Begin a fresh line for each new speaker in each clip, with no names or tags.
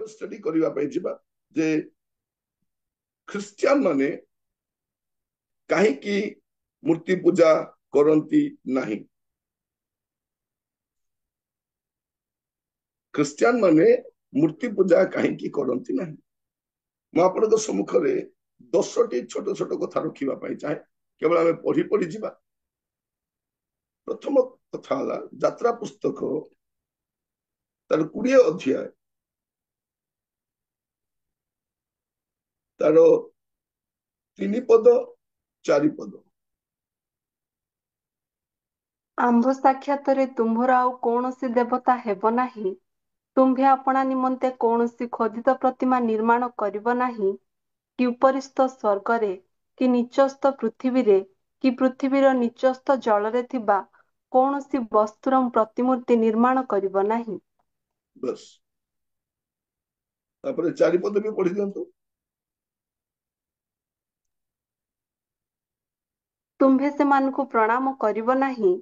Study करिवा पे जिबा जे Christian माने काहे की मूर्ति पूजा करंती नाही। ख्रिस्टियन माने मूर्ति पूजा काहे की करंती नाही। ମୁଁ ଆପଣଙ୍କ ସମ୍ମୁଖରେ 10ଟି ଛୋଟ ଛୋଟ କଥା ରଖିବା ପାଇଁ ଚାହେଁ, କେବଳ ଆମେ ପଢି ପଢି ଯିବା। ପ୍ରଥମ କଥା ହେଲା ଯାତ୍ରା ପୁସ୍ତକ ତାର 20 ଅଧ୍ୟାୟ ତାର 3 ପଦ 4 ପଦ।
ଆମ୍ଭ ସାକ୍ଷାତରେ ତୁମ୍ଭର ଆଉ କୌଣସି ଦେବତା ହେବ ନାହିଁ। ତୁମ୍ଭେ ଆପଣା ନିମନ୍ତେ କୌଣସି ଖୋଦିତ ପ୍ରତିମା ନିର୍ମାଣ କରିବ ନାହିଁ, କି ଉପରିସ୍ଥ ସ୍ୱର୍ଗରେ, କି ନିଚସ୍ଥ ପୃଥିବୀରେ, କି ପୃଥିବୀର ନିଚସ୍ଥ ଜଳରେ ଥିବା କୌଣସି ବସ୍ତୁର ପ୍ରତିମୂର୍ତ୍ତି ନିର୍ମାଣ କରିବ ନାହିଁ।
ବସ୍ ତାପରେ 4 ପଦ ବି ପଢି ଦିଅନ୍ତୁ।
ତୁମ୍ଭେ ସେମାନଙ୍କୁ ପ୍ରଣାମ କରିବ ନାହିଁ,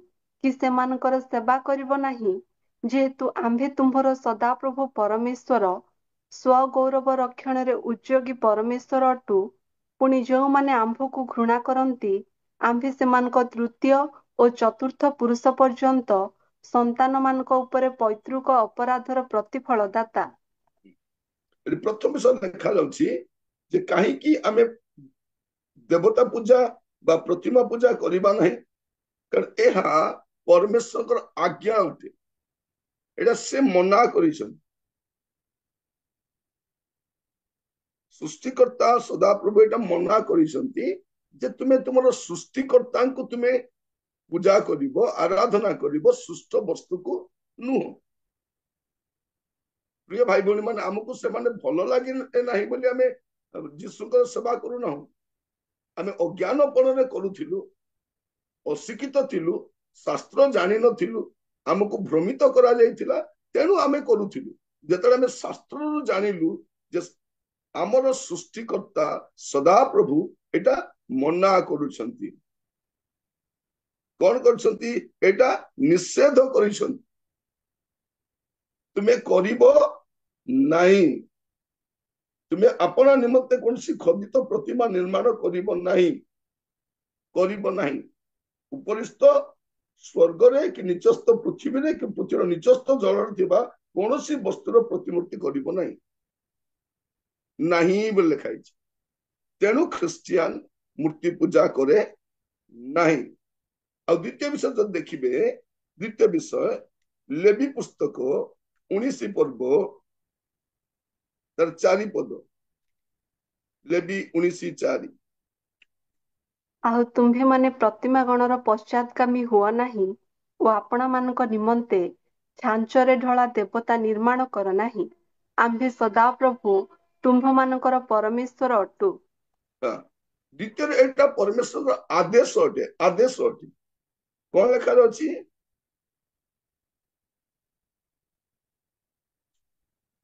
କି ସେମାନଙ୍କର ସେବା କରିବ ନାହିଁ, ଯେହେତୁ ଆମ୍ଭେ ତୁମ୍ଭର ସଦାପ୍ରଭୁ ପରମେଶ୍ୱର ସ୍ୱଗୌରବ ରକ୍ଷଣରେ ଉଦ୍ଯୋଗୀ ପରମେଶ୍ୱର ଅଟୁ। ପୁଣି ଯେଉଁମାନେ ଆମ୍ଭକୁ ଘୃଣା କରନ୍ତି, ଆମ୍ଭେ ସେମାନଙ୍କ ତୃତୀୟ ଓ ଚତୁର୍ଥ ପୁରୁଷ ପର୍ଯ୍ୟନ୍ତ ସନ୍ତାନମାନଙ୍କ ଉପରେ ପୈତୃକ ଅପରାଧର ପ୍ରତିଫଳ ଦାତା।
ପ୍ରଥମ ବିଷୟ ଦେଖାଯାଉଛି ଯେ କାହିଁକି ଆମେ ଦେବତା ପୂଜା ବା ପ୍ରତିମା ପୂଜା କରିବା ନାହିଁ, କାରଣ ଏହା ପରମେଶ୍ୱରଙ୍କର ଆଜ୍ଞା ଅଟେ। ଏଟା ସେ ମନା କରିଛନ୍ତି। ସୃଷ୍ଟିକର୍ତ୍ତା ସଦାପ୍ରଭୁ ଏଟା ମନା କରିଛନ୍ତି ଯେ ତୁମେ ତୁମର ସୃଷ୍ଟିକର୍ତ୍ତାଙ୍କୁ ତୁମେ ପୂଜା କରିବ, ଆରାଧନା କରିବ, ସୃଷ୍ଟ ବସ୍ତୁକୁ ନୁହଁ। ପ୍ରିୟ ଭାଇ ଭଉଣୀ ମାନେ, ଆମକୁ ସେମାନେ ଭଲ ଲାଗେ ନାହିଁ ବୋଲି ଆମେ ଯୀଶୁଙ୍କର ସେବା କରୁନାହୁଁ। ଆମେ ଅଜ୍ଞାନପଣରେ କରୁଥିଲୁ, ଅଶିକ୍ଷିତ ଥିଲୁ, ଶାସ୍ତ୍ର ଜାଣିନଥିଲୁ, ଆମକୁ ଭ୍ରମିତ କରାଯାଇଥିଲା, ତେଣୁ ଆମେ କରୁଥିଲୁ। ଯେତେବେଳେ ଆମେ ଶାସ୍ତ୍ରରୁ ଜାଣିଲୁ ଯେ ଆମର ସୃଷ୍ଟିକର୍ତ୍ତା ସଦାପ୍ରଭୁ ଏଟା ମନା କରୁଛନ୍ତି, କଣ କରୁଛନ୍ତି? ଏଟା ନିଷେଧ କରିଛନ୍ତି, ତୁମେ କରିବ ନାହିଁ। ତୁମେ ଆପଣା ନିମନ୍ତେ କୌଣସି ଖୋଦିତ ପ୍ରତିମା ନିର୍ମାଣ କରିବ ନାହିଁ। ଉପରିସ୍ଥ ସ୍ୱର୍ଗରେ କି ନିଚସ୍ଥ ପୃଥିବୀରେ କି ପୃଥିବୀର ନିଚସ୍ଥ ଜଳରେ ଥିବା କୌଣସି ବସ୍ତୁର ପ୍ରତିମୂର୍ତ୍ତି କରିବ ନାହିଁ ବୋଲି ଲେଖା ହେଇଛି। ତେଣୁ ଖ୍ରୀଷ୍ଟିଆନ ମୂର୍ତ୍ତି ପୂଜା କରେ ନାହିଁ। ଆଉ ଦ୍ୱିତୀୟ ବିଷୟ ଯଦି ଦେଖିବେ, ଦ୍ୱିତୀୟ ବିଷୟ ଲେବି ପୁସ୍ତକ 19 ପର୍ବ ତାର 4 ପଦ। ଲେବି 19:4।
ଆଉ ତୁମ୍ଭେମାନେ ପ୍ରତିମା ଗଣର ପଶ୍ଚାଦଗାମୀ ହୁଅ ନାହିଁ ଓ ଆପଣାମାନଙ୍କ ନିମନ୍ତେ ଛାଞ୍ଚରେ ଢଳା ଦେବତା ନିର୍ମାଣ କର ନାହିଁ। ଆମ୍ଭେ ସଦାପ୍ରଭୁ ତୁମ୍ଭମାନଙ୍କର ପରମେଶ୍ୱର ଅଟୁ।
ଦ୍ୱିତୀୟରେ ଏଇଟା ପରମେଶ୍ୱରର ଆଦେଶ ଅଟେ। କଣ ଲେଖାରେ ଅଛି?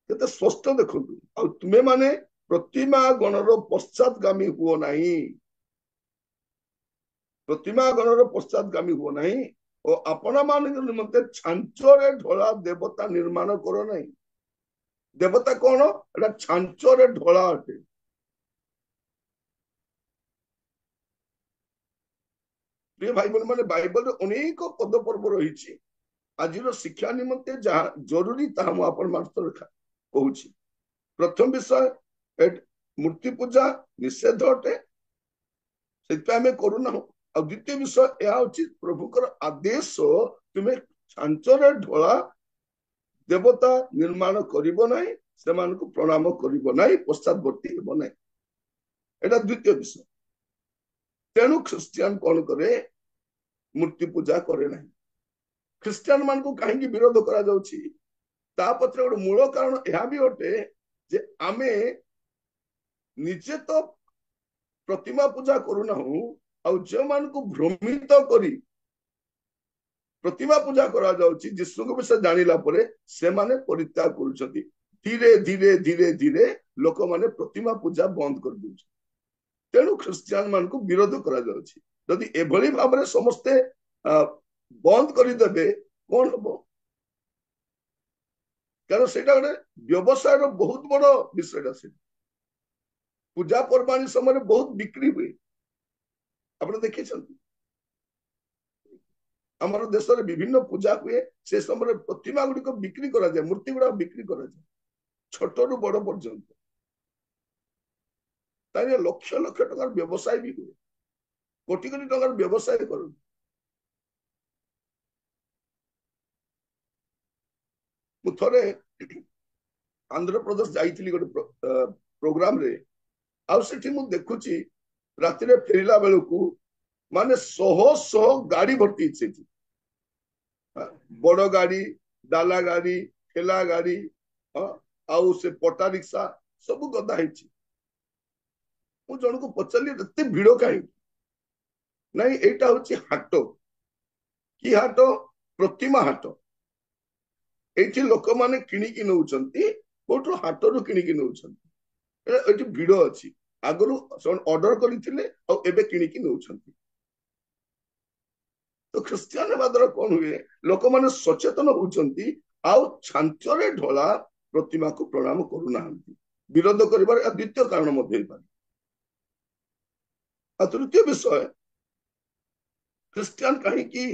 କେତେ ସ୍ପଷ୍ଟ ଦେଖନ୍ତୁ। ଆଉ ତୁମେ ମାନେ ପ୍ରତିମା ଗଣର ପଶ୍ଚାଦଗାମୀ ହୁଅ ନାହିଁ, ଓ ଆପଣା ମାନଙ୍କ ନିମନ୍ତେ ଛାଞ୍ଚରେ ଢଳା ଦେବତା ନିର୍ମାଣ କର ନାହିଁ। ଦେବତା କଣ? ଏଟା ଛାଞ୍ଚରେ ଢଳା ଅଟେ। ପ୍ରିୟ ଭାଇ ଭଉଣୀ ମାନେ, ବାଇବଲରେ ଅନେକ ପଦ ପର୍ବ ରହିଛି। ଆଜିର ଶିକ୍ଷା ନିମନ୍ତେ ଯାହା ଜରୁରୀ ତାହା ମୁଁ ଆପଣମାନଙ୍କ କହୁଛି। ପ୍ରଥମ ବିଷୟ, ମୂର୍ତ୍ତି ପୂଜା ନିଷେଧ ଅଟେ, ସେଥିପାଇଁ ଆମେ କରୁନାହୁଁ। ଆଉ ଦ୍ୱିତୀୟ ବିଷୟ ଏହା ହଉଛି ପ୍ରଭୁଙ୍କର ଆଦେଶ, ତୁମେ ଛାଞ୍ଚରେ ଢଳା ଦେବତା ନିର୍ମାଣ କରିବ ନାହିଁ, ସେମାନଙ୍କୁ ପ୍ରଣାମ କରିବ ନାହିଁ, ପଶ୍ଚାତବର୍ତ୍ତୀ ହେବ ନାହିଁ। ଏଟା ଦ୍ୱିତୀୟ ବିଷୟ। ତେଣୁ ଖ୍ରୀଷ୍ଟିଆନ କଣ କରେ? ମୂର୍ତ୍ତି ପୂଜା କରେ ନାହିଁ। ଖ୍ରୀଷ୍ଟିଆନ ମାନଙ୍କୁ କାହିଁକି ବିରୋଧ କରାଯାଉଛି? ତା ପଛରେ ଗୋଟେ ମୂଳ କାରଣ ଏହା ବି ଅଟେ ଯେ ଆମେ ନିଜେ ତ ପ୍ରତିମା ପୂଜା କରୁନାହୁଁ, ଆଉ ଯେଉଁମାନଙ୍କୁ ଭ୍ରମିତ କରି ପ୍ରତିମା ପୂଜା କରାଯାଉଛି, ଯୀଶୁଙ୍କ ବିଷୟ ଜାଣିଲା ପରେ ସେମାନେ ପରିତ୍ୟାଗ କରୁଛନ୍ତି। ଧୀରେ ଧୀରେ ଧୀରେ ଧୀରେ ଲୋକମାନେ ପ୍ରତିମା ପୂଜା ବନ୍ଦ କରିଦଉଛନ୍ତି। ତେଣୁ ଖ୍ରୀଷ୍ଟିଆନ ମାନଙ୍କୁ ବିରୋଧ କରାଯାଉଛି। ଯଦି ଏଭଳି ଭାବରେ ସମସ୍ତେ ବନ୍ଦ କରିଦେବେ, କଣ ହବ? କାରଣ ସେଇଟା ଗୋଟେ ବ୍ୟବସାୟର ବହୁତ ବଡ ବିଷୟଟା। ସେ ପୂଜା ପର୍ବାଣୀ ସମୟରେ ବହୁତ ବିକ୍ରି ହୁଏ, ଆପଣ ଦେଖିଛନ୍ତି। ଆମର ଦେଶରେ ବିଭିନ୍ନ ପୂଜା ହୁଏ, ସେ ସମୟରେ ପ୍ରତିମା ଗୁଡିକ ବିକ୍ରି କରାଯାଏ, ମୂର୍ତ୍ତି ଗୁଡାକ ବିକ୍ରି କରାଯାଏ, ଛୋଟରୁ ବଡ ପର୍ଯ୍ୟନ୍ତ। ତାହେଲେ ଲକ୍ଷ ଲକ୍ଷ ଟଙ୍କାର ବ୍ୟବସାୟ ବି ହୁଏ, କୋଟି କୋଟି ଟଙ୍କାର ବ୍ୟବସାୟ କରନ୍ତି। ମୁଁ ଥରେ ଆନ୍ଧ୍ରପ୍ରଦେଶ ଯାଇଥିଲି ଗୋଟେ ପ୍ରୋଗ୍ରାମରେ, ଆଉ ସେଠି ମୁଁ ଦେଖୁଛି ରାତିରେ ଫେରିଲା ବେଳକୁ ମାନେ ଶହ ଶହ ଗାଡି ଭର୍ତ୍ତି ସେଠି, ବଡ ଗାଡି, ଡାଲା ଗାଡି, ଠେଲା ଗାଡି, ଆଉ ସେ ପଟା ରିକ୍ସା ସବୁ ଗଦା ହେଇଛି। ମୁଁ ଜଣକୁ ପଚାରିଲି ଏତେ ଭିଡ କାହିଁକି? ନାଇଁ ଏଇଟା ହଉଛି ହାଟ। କି ହାଟ? ପ୍ରତିମା ହାଟ। ଏଇଠି ଲୋକମାନେ କିଣିକି ନଉଛନ୍ତି, କୋଉଠୁ? ହାଟରୁ କିଣିକି ନଉଛନ୍ତି। ଏଠି ଭିଡ ଅଛି, ଆଗରୁ ଅର୍ଡର କରିଥିଲେ ଆଉ ଏବେ କିଣିକି ନଉଛନ୍ତି। ତ ଖ୍ରୀଷ୍ଟିଆନ ହେବା ଦ୍ୱାରା କଣ ହୁଏ? ଲୋକମାନେ ସଚେତନ ହଉଛନ୍ତି ଆଉ ଛାଞ୍ଚରେ ଢଳା ପ୍ରତିମାକୁ ପ୍ରଣାମ କରୁନାହାନ୍ତି। ବିରୋଧ କରିବାର ଦ୍ୱିତୀୟ କାରଣ ମଧ୍ୟ ହେଇପାରେ। ଆଉ ତୃତୀୟ ବିଷୟ, ଖ୍ରୀଷ୍ଟିଆନ କାହିଁକି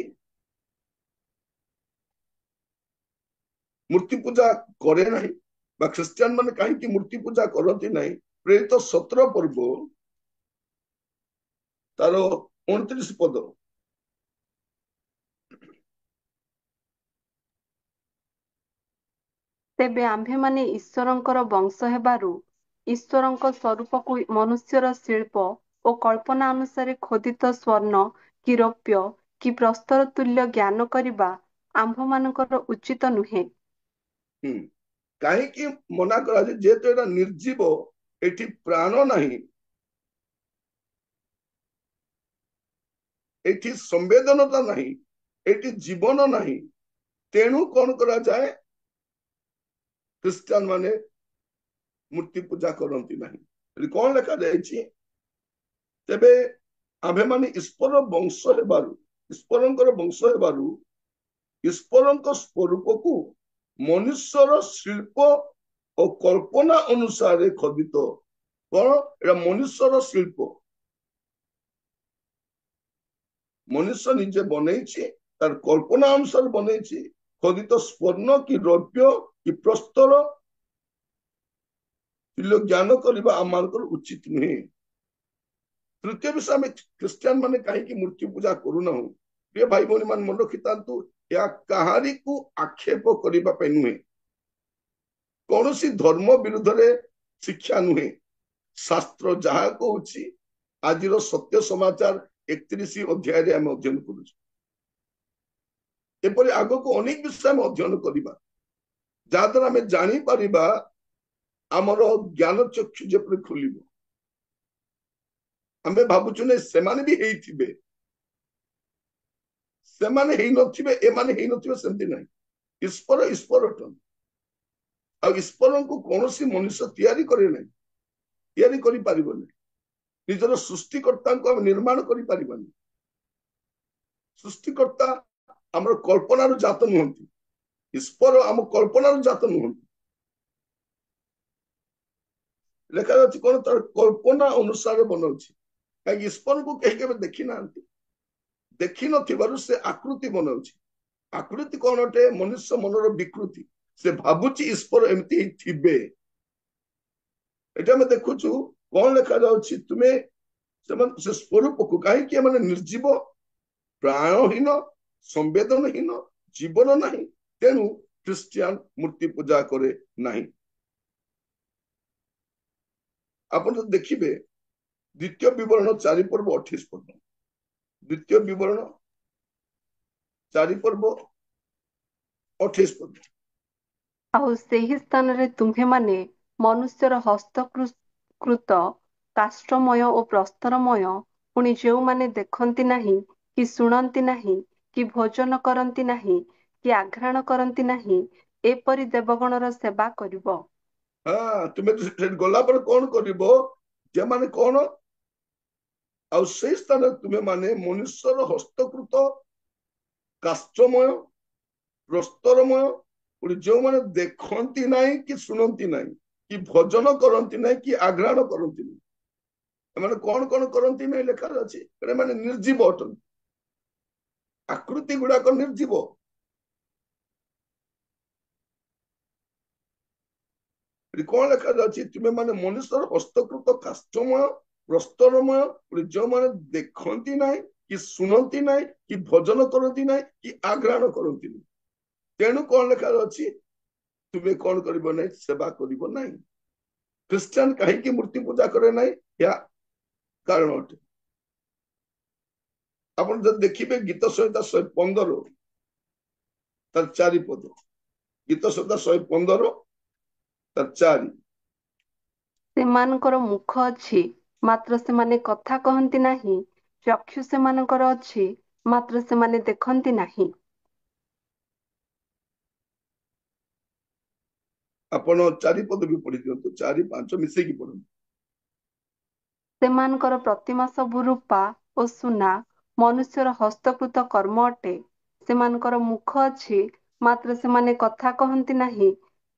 ମୂର୍ତ୍ତି ପୂଜା କରେ ନାହିଁ, ବା ଖ୍ରୀଷ୍ଟିଆନ ମାନେ କାହିଁକି ମୂର୍ତ୍ତି ପୂଜା କରନ୍ତି ନାହିଁ? ପ୍ରେରିତ 17 ପର୍ବ ତାର 29 ପଦ।
ତେବେ ଆମ୍ଭେମାନେ ଈଶ୍ୱରଙ୍କର ବଂଶ ହେବାରୁ ଈଶ୍ୱରଙ୍କ ସ୍ୱରୂପକୁ ମନୁଷ୍ୟର ଶିଳ୍ପ ଓ କଳ୍ପନା ଅନୁସାରେ ଖୋଦିତ ସ୍ୱର୍ଣ୍ଣ କି ରୌପ୍ୟ କି ପ୍ରସ୍ତର ତୁଲ୍ୟ ଜ୍ଞାନ କରିବା ଆମ୍ଭମାନଙ୍କର ଉଚିତ ନୁହେଁ।
କାହିଁକି ମନା କରାଯାଏ? ଯେହେତୁ ଏଟା ନିର୍ଜୀବ, ଏଠି ପ୍ରାଣ ନାହିଁ, ଏଠି ସମ୍ବେଦନତା ନାହିଁ, ଏଠି ଜୀବନ ନାହିଁ। ତେଣୁ କଣ କରାଯାଏ? ଖ୍ରୀଷ୍ଟିଆନ ମାନେ ମୂର୍ତ୍ତି ପୂଜା କରନ୍ତି ନାହିଁ। କଣ ଲେଖାଯାଇଛି? ତେବେ ଆମ୍ଭେମାନେ ଈଶ୍ୱରଙ୍କର ବଂଶ ହେବାରୁ ଈଶ୍ୱରଙ୍କ ସ୍ୱରୂପକୁ ମନୁଷ୍ୟର ଶିଳ୍ପ ଓ କଳ୍ପନା ଅନୁସାରେ ଖୋଦିତ। କଣ? ଏଟା ମନୁଷ୍ୟର ଶିଳ୍ପ, ମନୁଷ୍ୟ ନିଜେ ବନେଇଛି, ତାର କଳ୍ପନା ଅନୁସାରେ ବନେଇଛି। ଖୋଦିତ ସ୍ୱର୍ଣ୍ଣ କି ରୌପ୍ୟ କି ପ୍ରସ୍ତର ତୁଲ୍ୟ ଜ୍ଞାନ କରିବା ଆମମାନଙ୍କର ଉଚିତ ନୁହେଁ। ତୃତୀୟ ବିଷୟ, ଆମେ ଖ୍ରୀଷ୍ଟିଆନ ମାନେ କାହିଁକି ମୂର୍ତ୍ତି ପୂଜା କରୁନାହୁଁ? ପ୍ରିୟ ଭାଇ ଭଉଣୀ ମାନେ ମନେ ରଖିଥାନ୍ତୁ, ଏହା କାହାରିକୁ ଆକ୍ଷେପ କରିବା ପାଇଁ ନୁହେଁ, କୌଣସି ଧର୍ମ ବିରୁଦ୍ଧରେ ଶିକ୍ଷା ନୁହେଁ। ଶାସ୍ତ୍ର ଯାହା କହୁଛି, ଆଜିର ସତ୍ୟ ସମାଚାର 31 ଅଧ୍ୟାୟରେ ଆମେ ଅଧ୍ୟୟନ କରୁଛୁ। ଏପରି ଆଗକୁ ଅନେକ ବିଷୟ ଆମେ ଅଧ୍ୟୟନ କରିବା, ଯାହାଦ୍ୱାରା ଆମେ ଜାଣିପାରିବା, ଆମର ଜ୍ଞାନ ଚକ୍ଷୁ ଯେପରି ଖୋଲିବ। ଆମେ ଭାବୁଛୁ ନା ସେମାନେ ବି ହେଇଥିବେ, ସେମାନେ ହେଇନଥିବେ, ଏମାନେ ହେଇନଥିବେ, ସେମିତି ନାହିଁ। ଈଶ୍ୱର ଈଶ୍ୱର ଅଟନ୍ତି, ଆଉ ଈଶ୍ୱରଙ୍କୁ କୌଣସି ମନୁଷ୍ୟ ତିଆରି କରେ ନାହିଁ, ତିଆରି କରିପାରିବନି। ନିଜର ସୃଷ୍ଟିକର୍ତ୍ତାଙ୍କୁ ଆମେ ନିର୍ମାଣ କରିପାରିବାନି। ସୃଷ୍ଟିକର୍ତ୍ତା ଆମର କଳ୍ପନାର ଜାତ ନୁହନ୍ତି, ଈଶ୍ୱର ଆମ କଳ୍ପନାର ଜାତ ନୁହନ୍ତି। ଲେଖାଯାଉଛି କଣ? ତାର କଳ୍ପନା ଅନୁସାରେ ବନଉଛି। କାହିଁକି? ଈଶ୍ୱରଙ୍କୁ କେହି କେବେ ଦେଖି ନାହାନ୍ତି, ଦେଖିନଥିବାରୁ ସେ ଆକୃତି ବନାଉଛି। ଆକୃତି କଣ ଅଟେ? ମନୁଷ୍ୟ ମନର ବିକୃତି। ସେ ଭାବୁଛି ଈଶ୍ୱର ଏମିତି ଥିବେ। ଏଠି ଆମେ ଦେଖୁଛୁ କଣ ଲେଖାଯାଉଛି? ତୁମେ ସେମାନେ ସେ ସ୍ୱରୂପକୁ, କାହିଁକି ଏମାନେ ନିର୍ଜୀବ, ପ୍ରାଣହୀନ, ସମ୍ବେଦନହୀନ, ଜୀବନ ନାହିଁ। ତେଣୁ ଖ୍ରୀଷ୍ଟିଆନ ମୂର୍ତ୍ତି ପୂଜା କରେ ନାହିଁ। ଆପଣ ଯଦି ଦେଖିବେ ଦ୍ୱିତୀୟ ବିବରଣ 4 ପର୍ବ 28 ପଦ, ଦ୍ୱିତୀୟ ବିବରଣ 4 ପର୍ବ 28 ପଦ।
ଆଉ ସେହି ସ୍ଥାନରେ ତୁମ୍ଭେମାନେ ମନୁଷ୍ୟର ହସ୍ତକୃତ କାଷ୍ଠମୟ ଓ ପ୍ରସ୍ତରମୟ, ପୁଣି ଯେଉଁମାନେ ଦେଖନ୍ତି ନାହିଁ, କି ଶୁଣନ୍ତି ନାହିଁ, କି ଭୋଜନ କରନ୍ତି ନାହିଁ, କି ଆଘ୍ରାଣ କରନ୍ତି ନାହିଁ, ଏପରି ଦେବଗଣର ସେବା କରିବ।
ତୁମେ ଗଲା ପରେ କଣ କରିବ? ଯେମାନେ କଣ? ଆଉ ସେଇ ସ୍ଥାନରେ ତୁମେ ମାନେ ମନୁଷ୍ୟର ହସ୍ତକୃତ କାଷ୍ଠମୟ, ପ୍ରସ୍ତରମୟ जो मैंने देखती नहीं कि सुनती नहीं कि भजन करती नहीं कि आग्रहण करती नहीं मैंने कौन कौन करती नहीं लेखा अच्छी मैंने निर्जीव अटन आकृति गुड़ाक निर्जीव कौन लेखा अच्छी तुम्हें माने मनुष्य हस्तकृत काष्ठमय प्रस्तरमय जो मैंने देखती नहीं कि सुनती नहीं कि भजन करती नहीं कि आग्रहण करती नहीं तेणु कौन लेखा अच्छी तुम्हें कौन करिबो नहीं सेवा करिबो नहीं क्रिश्चियन कहीं मूर्ति पूजा करे नहीं या कारण अटे आपण जब देखिए गीत संहिता 115 तार 4 पद गीत संहिता 115 तार 4
ସେମାନଙ୍କର ମୁଖ ଅଛି ମାତ୍ର ସେମାନେ କଥା କହନ୍ତି ନାହିଁ ଚକ୍ଷୁ ସେମାନଙ୍କର ଅଛି ମାତ୍ର ସେମାନେ ଦେଖନ୍ତି ନାହିଁ
आपण 4 पद भी पढ़ी दियंतु 4 5 मिसेकी पढ़ନ୍ତୁ
ସେମାନଙ୍କର ପ୍ରତିମା ସବୁ ରୂପା ଓ ସୁନା ମନୁଷ୍ୟର ହସ୍ତକୃତ କର୍ମ ଅଟେ ସେମାନଙ୍କର ମୁଖ ଅଛି ମାତ୍ର ସେମାନେ କଥା କହନ୍ତି ନାହିଁ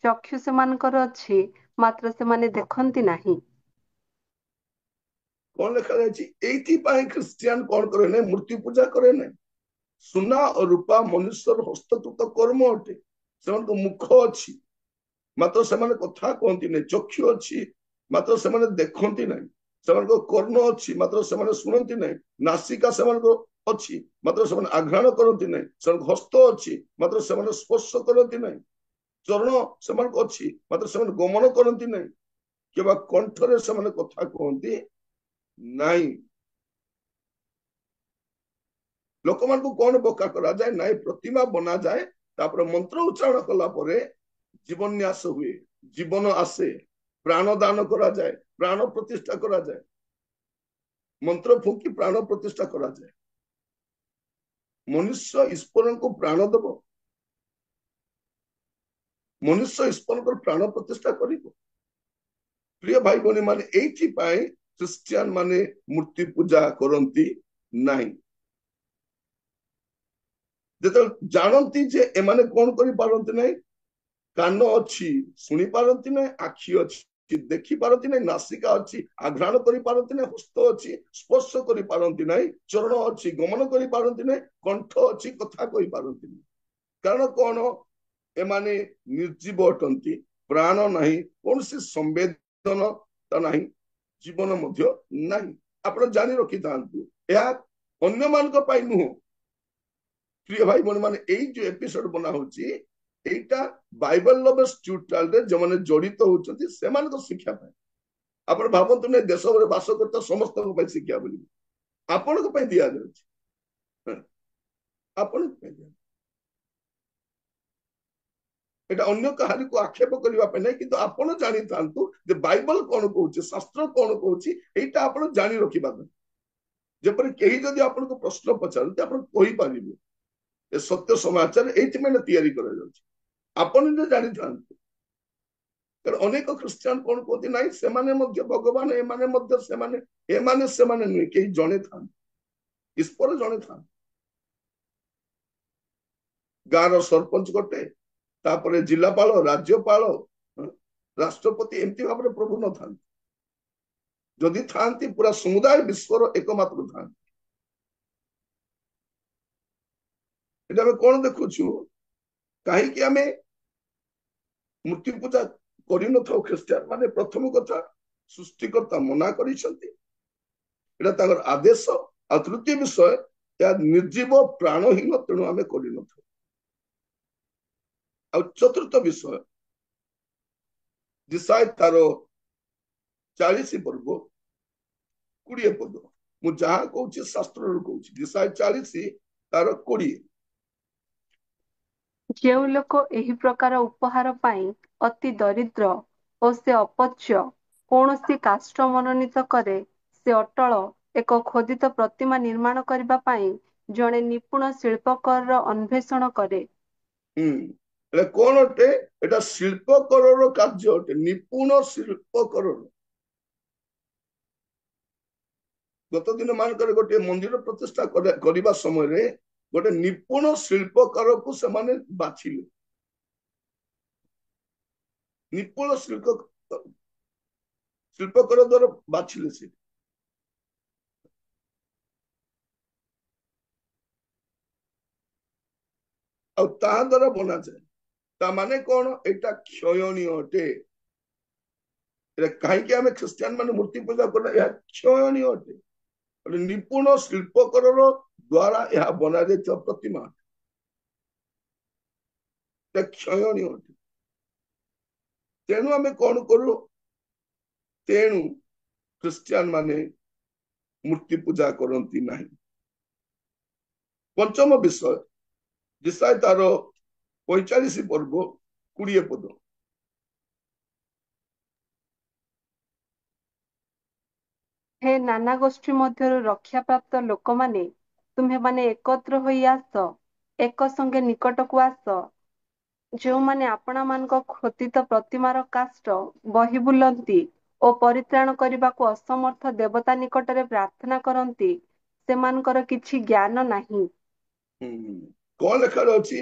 ଚକ୍ଷୁ ସେମାନଙ୍କର ଅଛି ମାତ୍ର ସେମାନେ ଦେଖନ୍ତି ନାହିଁ
कौन लिखा जायछि एथि पाई क्रिश्चियन कौन करे नहीं मूर्ति पूजा करे नहीं सुना और रूपा मनुष्यर हस्तकृत कर्म अटे सेमानको मुख अछि मात्र सेमाने कथा कहती नहीं चक्षु अच्छी मात्र सेमाने देखती नहीं सेमानको कर्ण अच्छी मात्र सेमाने सुनती नहीं नासिका सेमानको अच्छी मात्र सेमाने आघ्राण करती नहीं सेमानको हस्त अच्छी मात्र सेमाने स्पर्श करती नहीं चरण सेमानको अच्छी मात्र सेमाने गमन करती नहीं केवल कंठरे सेमाने कथा कहती नहीं लोक मान कौन बोका करा जाए नाई प्रतिमा बना जाए तापर मंत्र उच्चारण कला परे जीवन न्यास हुए जीवन आसे प्राण दान करा जाए प्राण प्रतिष्ठा करा जाए मंत्र फूकी प्राण प्रतिष्ठा करा जाए मनुष्य ईश्वर को प्राण दब मनुष्य ईश्वर को प्राण प्रतिष्ठा कर प्रिय भाई भनी माने एथि पाई क्रिश्चियन माने मूर्ति पूजा करती नहीं जो जानती जे एमाने कौन करि पारंती नहीं कान अच्छी शुणी पारती ना आखि अच्छी देखी पारती ना नासिका अच्छी आघ्राण करि पारती ना हस्त अच्छी स्पर्श करि पारती ना चरण अच्छी गमन करि पारती ना कंठ अच्छी कथा कहि पारती ना कारण कौन एमाने निर्जीव अटंती प्राण नहीं कौन सी संवेदनता नहीं जीवन मध्य नहीं आपण जानी रखी थांतु या अन्य मानक पाई नुह प्रिय भाई बहन माने एई जो एपिसोड बना होची एटा बाइबल लवर्स ट्यूटोरियल रे जो माने जड़ित होचंती सेमान को शिक्षा पाए आपण भाबंतु ने देश रे वास करता समस्त को पाई शिक्षा बोली आपण को पाई दिया जाउची आपण को पाई दिया एटा अन्य कहानी को आक्षेप करबा पे नहीं किंतु आपण जानि थांतु जे बाइबल कोन कहूची शास्त्र कोन कहूची एटा आपण जानि रखिबा जेपर केही जदि आपण को प्रश्न पचारते आपण कहि पारिबे ए सत्य समाचार एथि मैंने तैयारी करा जाउची आपण जे जानि थांतु तर अनेक क्रिश्चियन कोन कहते नहीं सेमाने मध्य भगवान एमाने मध्य सेमाने नहीं केही जणे थान ईश्वर जणे थान गाँव सरपंच गोटे तापरे जिलापाल राज्यपाल राष्ट्रपति एमती भाव प्रभु न था जदि थांती पूरा समुदाय विश्वर एकमात्र था कौन देखुचु कहीं आम मूर्ति पूजा कर ख्रीस्टियान माने प्रथम कथा सृष्टिकर्ता मना कर आदेश आ तृतीय विषय या निर्जीव प्राणहीन तेणु आम कर चतुर्थ विषय दिशाय तार 40 पर्व 20 पद मु जहाँ कहूँ शास्त्र कहूँ दिशाय 40 तार 20
ଯେଉଁ ଲୋକ ଏହି ପ୍ରକାର ଉପହାର ପାଇଁ ଅତି ଦରିଦ୍ର ଓ ସେ ଅପଚ୍ୟ କୌଣସି କାଷ୍ଠ ମନୋନୀତ କରେ ସେ ଅଟଳ ଏକ ଖୋଦିତ ପ୍ରତିମା ନିର୍ମାଣ କରିବା ପାଇଁ ଜଣେ ନିପୁଣ ଶିଳ୍ପକାରର ଅନ୍ୱେଷଣ କରେ
कौन अटे एटा शिल्पकर कार्य अटे निपुण शिल्पकर गत दिन मानक गोटे मंदिर प्रतिष्ठा करने समय गोटे निपुण शिल्पकार को से बाछिले ନିପୁଣ ଶିଳ୍ପକର ଦ୍ୱାରା ବାଛିଲେ ସେ। ଆଉ ତାହା ଦ୍ୱାରା ବନାଯାଏ। ତା ମାନେ କଣ? ଏଇଟା କ୍ଷୟଣୀୟ ଅଟେ। କାହିଁକି ଆମେ ଖ୍ରୀଷ୍ଟିଆନ ମାନେ ମୂର୍ତ୍ତି ପୂଜା କଲେ? ଏହା କ୍ଷୟଣୀୟ ଅଟେ। ନିପୁଣ ଶିଳ୍ପକରର ଦ୍ୱାରା ଏହା ବନାଯାଇଥିବା ପ୍ରତିମା କ୍ଷୟଣୀୟ ଅଟେ। ତେଣୁ ଆମେ କଣ କରୁ? ତେଣୁ ଖ୍ରୀଷ୍ଟିଆନ ମାନେ ମୂର୍ତ୍ତି ପୂଜା କରନ୍ତି ନାହିଁ। ପଞ୍ଚମ ବିଷୟ ଯେସାଇ ତାର 45 ପର୍ବ 20 ପଦ।
ହେ ନାନା ଗୋଷ୍ଠୀ ମଧ୍ୟରୁ ରକ୍ଷାପ୍ରାପ୍ତ ଲୋକମାନେ, ତୁମ୍ଭେମାନେ ଏକତ୍ର ହୋଇ ଆସ, ଏକ ସଙ୍ଗେ ନିକଟକୁ ଆସ। ଯେଉଁମାନେ ଆପଣମାନଙ୍କ ଖୋଦିତ ପ୍ରତିମାର କାଷ୍ଠ ବହି ବୁଲନ୍ତି ଓ ପରିତ୍ରାଣ କରିବାକୁ ଅସମର୍ଥ ଦେବତା ନିକଟରେ ପ୍ରାର୍ଥନା କରନ୍ତି, ସେମାନଙ୍କର କିଛି ଜ୍ଞାନ ନାହିଁ।
କଣ ଲେଖାରେ ଅଛି?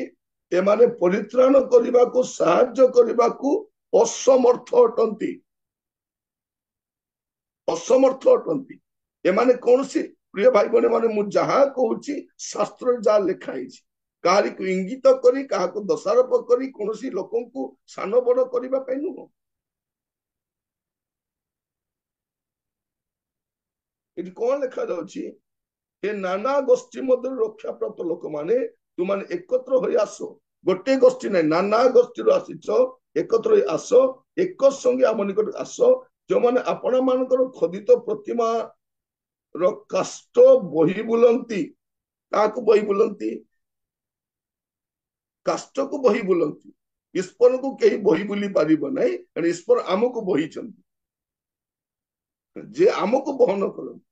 ଏମାନେ ପରିତ୍ରାଣ କରିବାକୁ, ସାହାଯ୍ୟ କରିବାକୁ ଅସମର୍ଥ ଅଟନ୍ତି। ଅସମର୍ଥ ଅଟନ୍ତି। ଏମାନେ କୌଣସି, ପ୍ରିୟ ଭାଇ ଭଉଣୀ ମାନେ, ମୁଁ ଯାହା କହୁଛି ଶାସ୍ତ୍ରରେ ଯାହା ଲେଖା ହେଇଛି, କାହାରିକୁ ଇଙ୍ଗିତ କରି, କାହାକୁ ଦୋଷାରୋପ କରି, କୌଣସି ଲୋକଙ୍କୁ ସାନ ବଡ କରିବା ପାଇଁ ନୁହଁ। ଏଠି କଣ ଲେଖାଯାଉଛି? ଏ ନାନା ଗୋଷ୍ଠୀ ମଧ୍ୟରୁ ରକ୍ଷାପ୍ରାପ୍ତ ଲୋକମାନେ, ତୁମାନେ ଏକତ୍ର ହୋଇ ଆସ। ଗୋଟେ ଗୋଷ୍ଠୀ ନାହିଁ, ନାନା ଗୋଷ୍ଠୀରୁ ଆସିଛ, ଏକତ୍ର ହୋଇ ଆସ, ଏକ ସଙ୍ଗେ ଆମ ନିକଟକୁ ଆସ। ଯେଉଁମାନେ ଆପଣ ମାନଙ୍କର ଖୋଦିତ ପ୍ରତିମା ର କାଷ୍ଠ ବହି ବୁଲନ୍ତି। କାହାକୁ ବହି ବୁଲନ୍ତି? କାଷ୍ଠକୁ ବହି ବୁଲନ୍ତି। ଈଶ୍ୱରକୁ କେହି ବହି ବୁଲି ପାରିବ ନାହିଁ, କାରଣ ଈଶ୍ୱର ଆମକୁ ବହିଛନ୍ତି, ଯେ ଆମକୁ ବହନ କରନ୍ତି।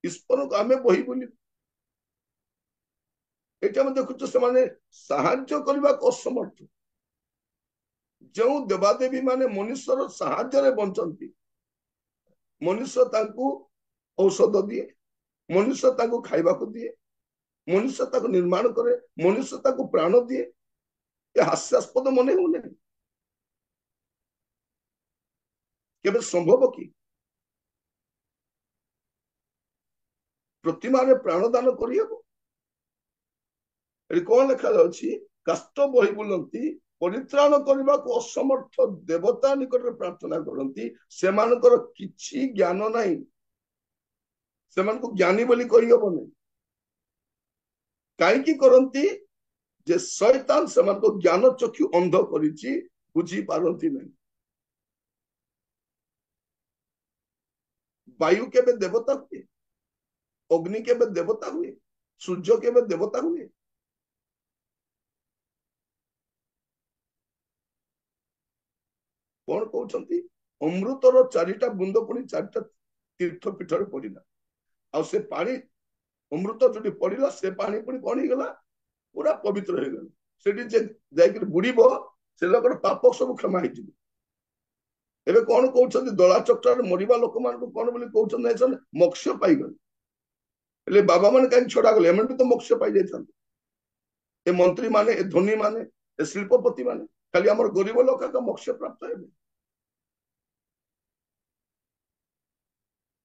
ଈଶ୍ୱରକୁ ଆମେ ବହି ବୋଲି, ଏଠି ଆମେ ଦେଖୁଛୁ ସେମାନେ ସାହାଯ୍ୟ କରିବାକୁ ଅସମର୍ଥ। ଯେଉଁ ଦେବାଦେବୀ ମାନେ ମନୁଷ୍ୟର ସାହାଯ୍ୟରେ ବଞ୍ଚନ୍ତି, ମନୁଷ୍ୟ ତାଙ୍କୁ ଔଷଧ ଦିଏ, ମନୁଷ୍ୟ ତାଙ୍କୁ ଖାଇବାକୁ ଦିଏ, ମନୁଷ୍ୟ ତାକୁ ନିର୍ମାଣ କରେ, ମନୁଷ୍ୟ ତାକୁ ପ୍ରାଣ ଦିଏ। ଏ ହାସ୍ୟାସ୍ପଦ ମନେ ହଉନି? କେବେ ସମ୍ଭବ କି ପ୍ରତିମାରେ ପ୍ରାଣ ଦାନ କରିହେବ? ଏଠି କଣ ଲେଖାଯାଉଛି? କାଷ୍ଠ ବହି ବୁଲନ୍ତି, ପରିତ୍ରାଣ କରିବାକୁ ଅସମର୍ଥ ଦେବତା ନିକଟରେ ପ୍ରାର୍ଥନା କରନ୍ତି, ସେମାନଙ୍କର କିଛି ଜ୍ଞାନ ନାହିଁ। ସେମାନଙ୍କୁ ଜ୍ଞାନୀ ବୋଲି କହିହବନି। କାହିଁକି କରନ୍ତି? ଯେ ଶୈତାନ ସେମାନଙ୍କ ଜ୍ଞାନ ଚକ୍ଷୁ ଅନ୍ଧ କରିଛି, ବୁଝି ପାରନ୍ତି ନାହିଁ। ବାୟୁ କେବେ ଦେବତା ହୁଏ? ଅଗ୍ନି କେବେ ଦେବତା ହୁଏ? ସୂର୍ଯ୍ୟ କେବେ ଦେବତା ହୁଏ? କଣ କହୁଛନ୍ତି? ଅମୃତର 4ଟା ବୁନ୍ଦ ପୁଣି 4ଟା ତୀର୍ଥ ପୀଠରେ ପଡିଲା। ଆଉ ସେ ପାଣି, ଅମୃତ ଯୋଉଠି ପଡିଲା, ସେ ପାଣି ପୁଣି କଣ ହେଇଗଲା? ପୁରା ପବିତ୍ର ହେଇଗଲା। ସେଠି ଯେ ଯାଇକି ବୁଡିବ, ସେ ଲୋକର ପାପ ସବୁ କ୍ଷମା ହେଇଯିବ। ଏବେ କଣ କହୁଛନ୍ତି? ଦଳା ଚକ୍ରରେ ମରିବା ଲୋକମାନଙ୍କୁ କଣ ବୋଲି କହୁଛନ୍ତି? ମୋକ୍ଷ ପାଇଗଲେ। ହେଲେ ବାବା ମାନେ କାହିଁକି ଛଡା ଗଲେ? ଏମାନେ ବି ତ ମୋକ୍ଷ ପାଇଯାଇଥାନ୍ତି। ଏ ମନ୍ତ୍ରୀ ମାନେ, ଏ ଧନୀ ମାନେ, ଏ ଶିଳ୍ପପତି ମାନେ, ଖାଲି ଆମର ଗରିବ ଲୋକ ମୋକ୍ଷ ପ୍ରାପ୍ତ ହେବେ।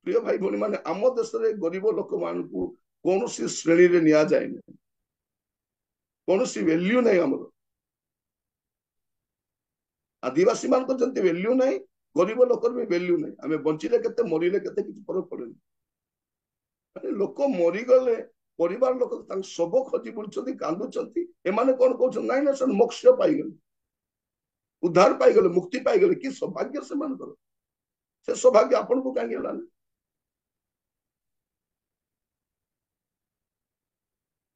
ପ୍ରିୟ ଭାଇ ଭଉଣୀ ମାନେ, ଆମ ଦେଶରେ ଗରିବ ଲୋକମାନଙ୍କୁ କୌଣସି ଶ୍ରେଣୀରେ ନିଆଯାଏ ନାହିଁ, କୌଣସି ଭ୍ୟାଲ୍ୟୁ ନାହିଁ। ଆମର ଆଦିବାସୀ ମାନଙ୍କର ଯେମିତି ଭ୍ୟାଲ୍ୟୁ ନାହିଁ, ଗରିବ ଲୋକର ବି ଭ୍ୟାଲ୍ୟୁ ନାହିଁ। ଆମେ ବଞ୍ଚିଲେ କେତେ, ମରିଲେ କେତେ, କିଛି ଫରକ ପଡେନି। ଲୋକ ମରିଗଲେ ପରିବାର ଲୋକ ତାଙ୍କ ଶବ ଖୋଜି ବୁଲୁଛନ୍ତି, କାନ୍ଦୁଛନ୍ତି। ଏମାନେ କଣ କହୁଛନ୍ତି? ନାଇଁ ନା, ସେମାନେ ମୋକ୍ଷ ପାଇଗଲେ, ଉଦ୍ଧାର ପାଇଗଲେ, ମୁକ୍ତି ପାଇଗଲେ। କି ସୌଭାଗ୍ୟ ସେମାନଙ୍କର! ସେ ସୌଭାଗ୍ୟ ଆପଣଙ୍କୁ କାହିଁକି ହେଲାନି?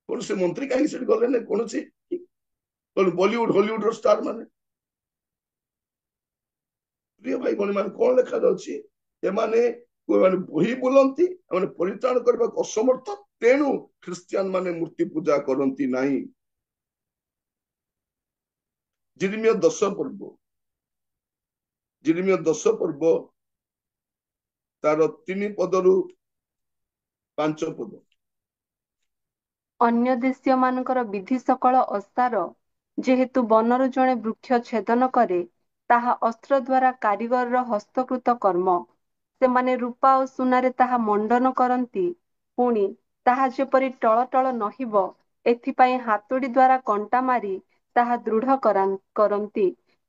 କୌଣସି ମନ୍ତ୍ରୀ କାହିଁକି ସେଠି ଗଲେ ନାହିଁ? କୌଣସି ବଲିଉଡ ହଲିଉଡର ଷ୍ଟାର ମାନେ? ପ୍ରିୟ ଭାଇ ଭଉଣୀ ମାନେ, କଣ ଲେଖାଯାଉଛି? ଏମାନେ ବହି ବୁଲନ୍ତି, ଏମାନେ ପରିତ୍ରାଣ କରିବାକୁ ଅସମର୍ଥ, ତେଣୁ ଖ୍ରୀଷ୍ଟିଆନ ମାନେ ମୂର୍ତ୍ତି ପୂଜା କରନ୍ତି ନାହିଁ। ଜିରିମିୟ 10 ପର୍ବ, ଜିରିମିୟ 10 ପର୍ବ ତାର 3 ପଦରୁ 5 ପଦ।
ଅନ୍ୟ ଦେଶୀୟ ମାନଙ୍କର ବିଧି ସକଳ ଓସାର ଯେହେତୁ ବନରୁ ଜଣେ ବୃକ୍ଷ ଛେଦନ କରେ, ତାହା ଅସ୍ତ୍ର ଦ୍ୱାରା କାରିଗରର ହସ୍ତକୃତ କର୍ମ। ସେମାନେ ରୂପା ଓ ସୁନାରେ ତାହା ମଣ୍ଡନ କରନ୍ତି, ପୁଣି ତାହା ଯେପରି ଟଳଟଳ ନହିବ, ଏଥିପାଇଁ ହାତୁଡ଼ି ଦ୍ୱାରା କଣ୍ଟା ମାରି ତାହା ଦୃଢ଼ କରନ୍ତି।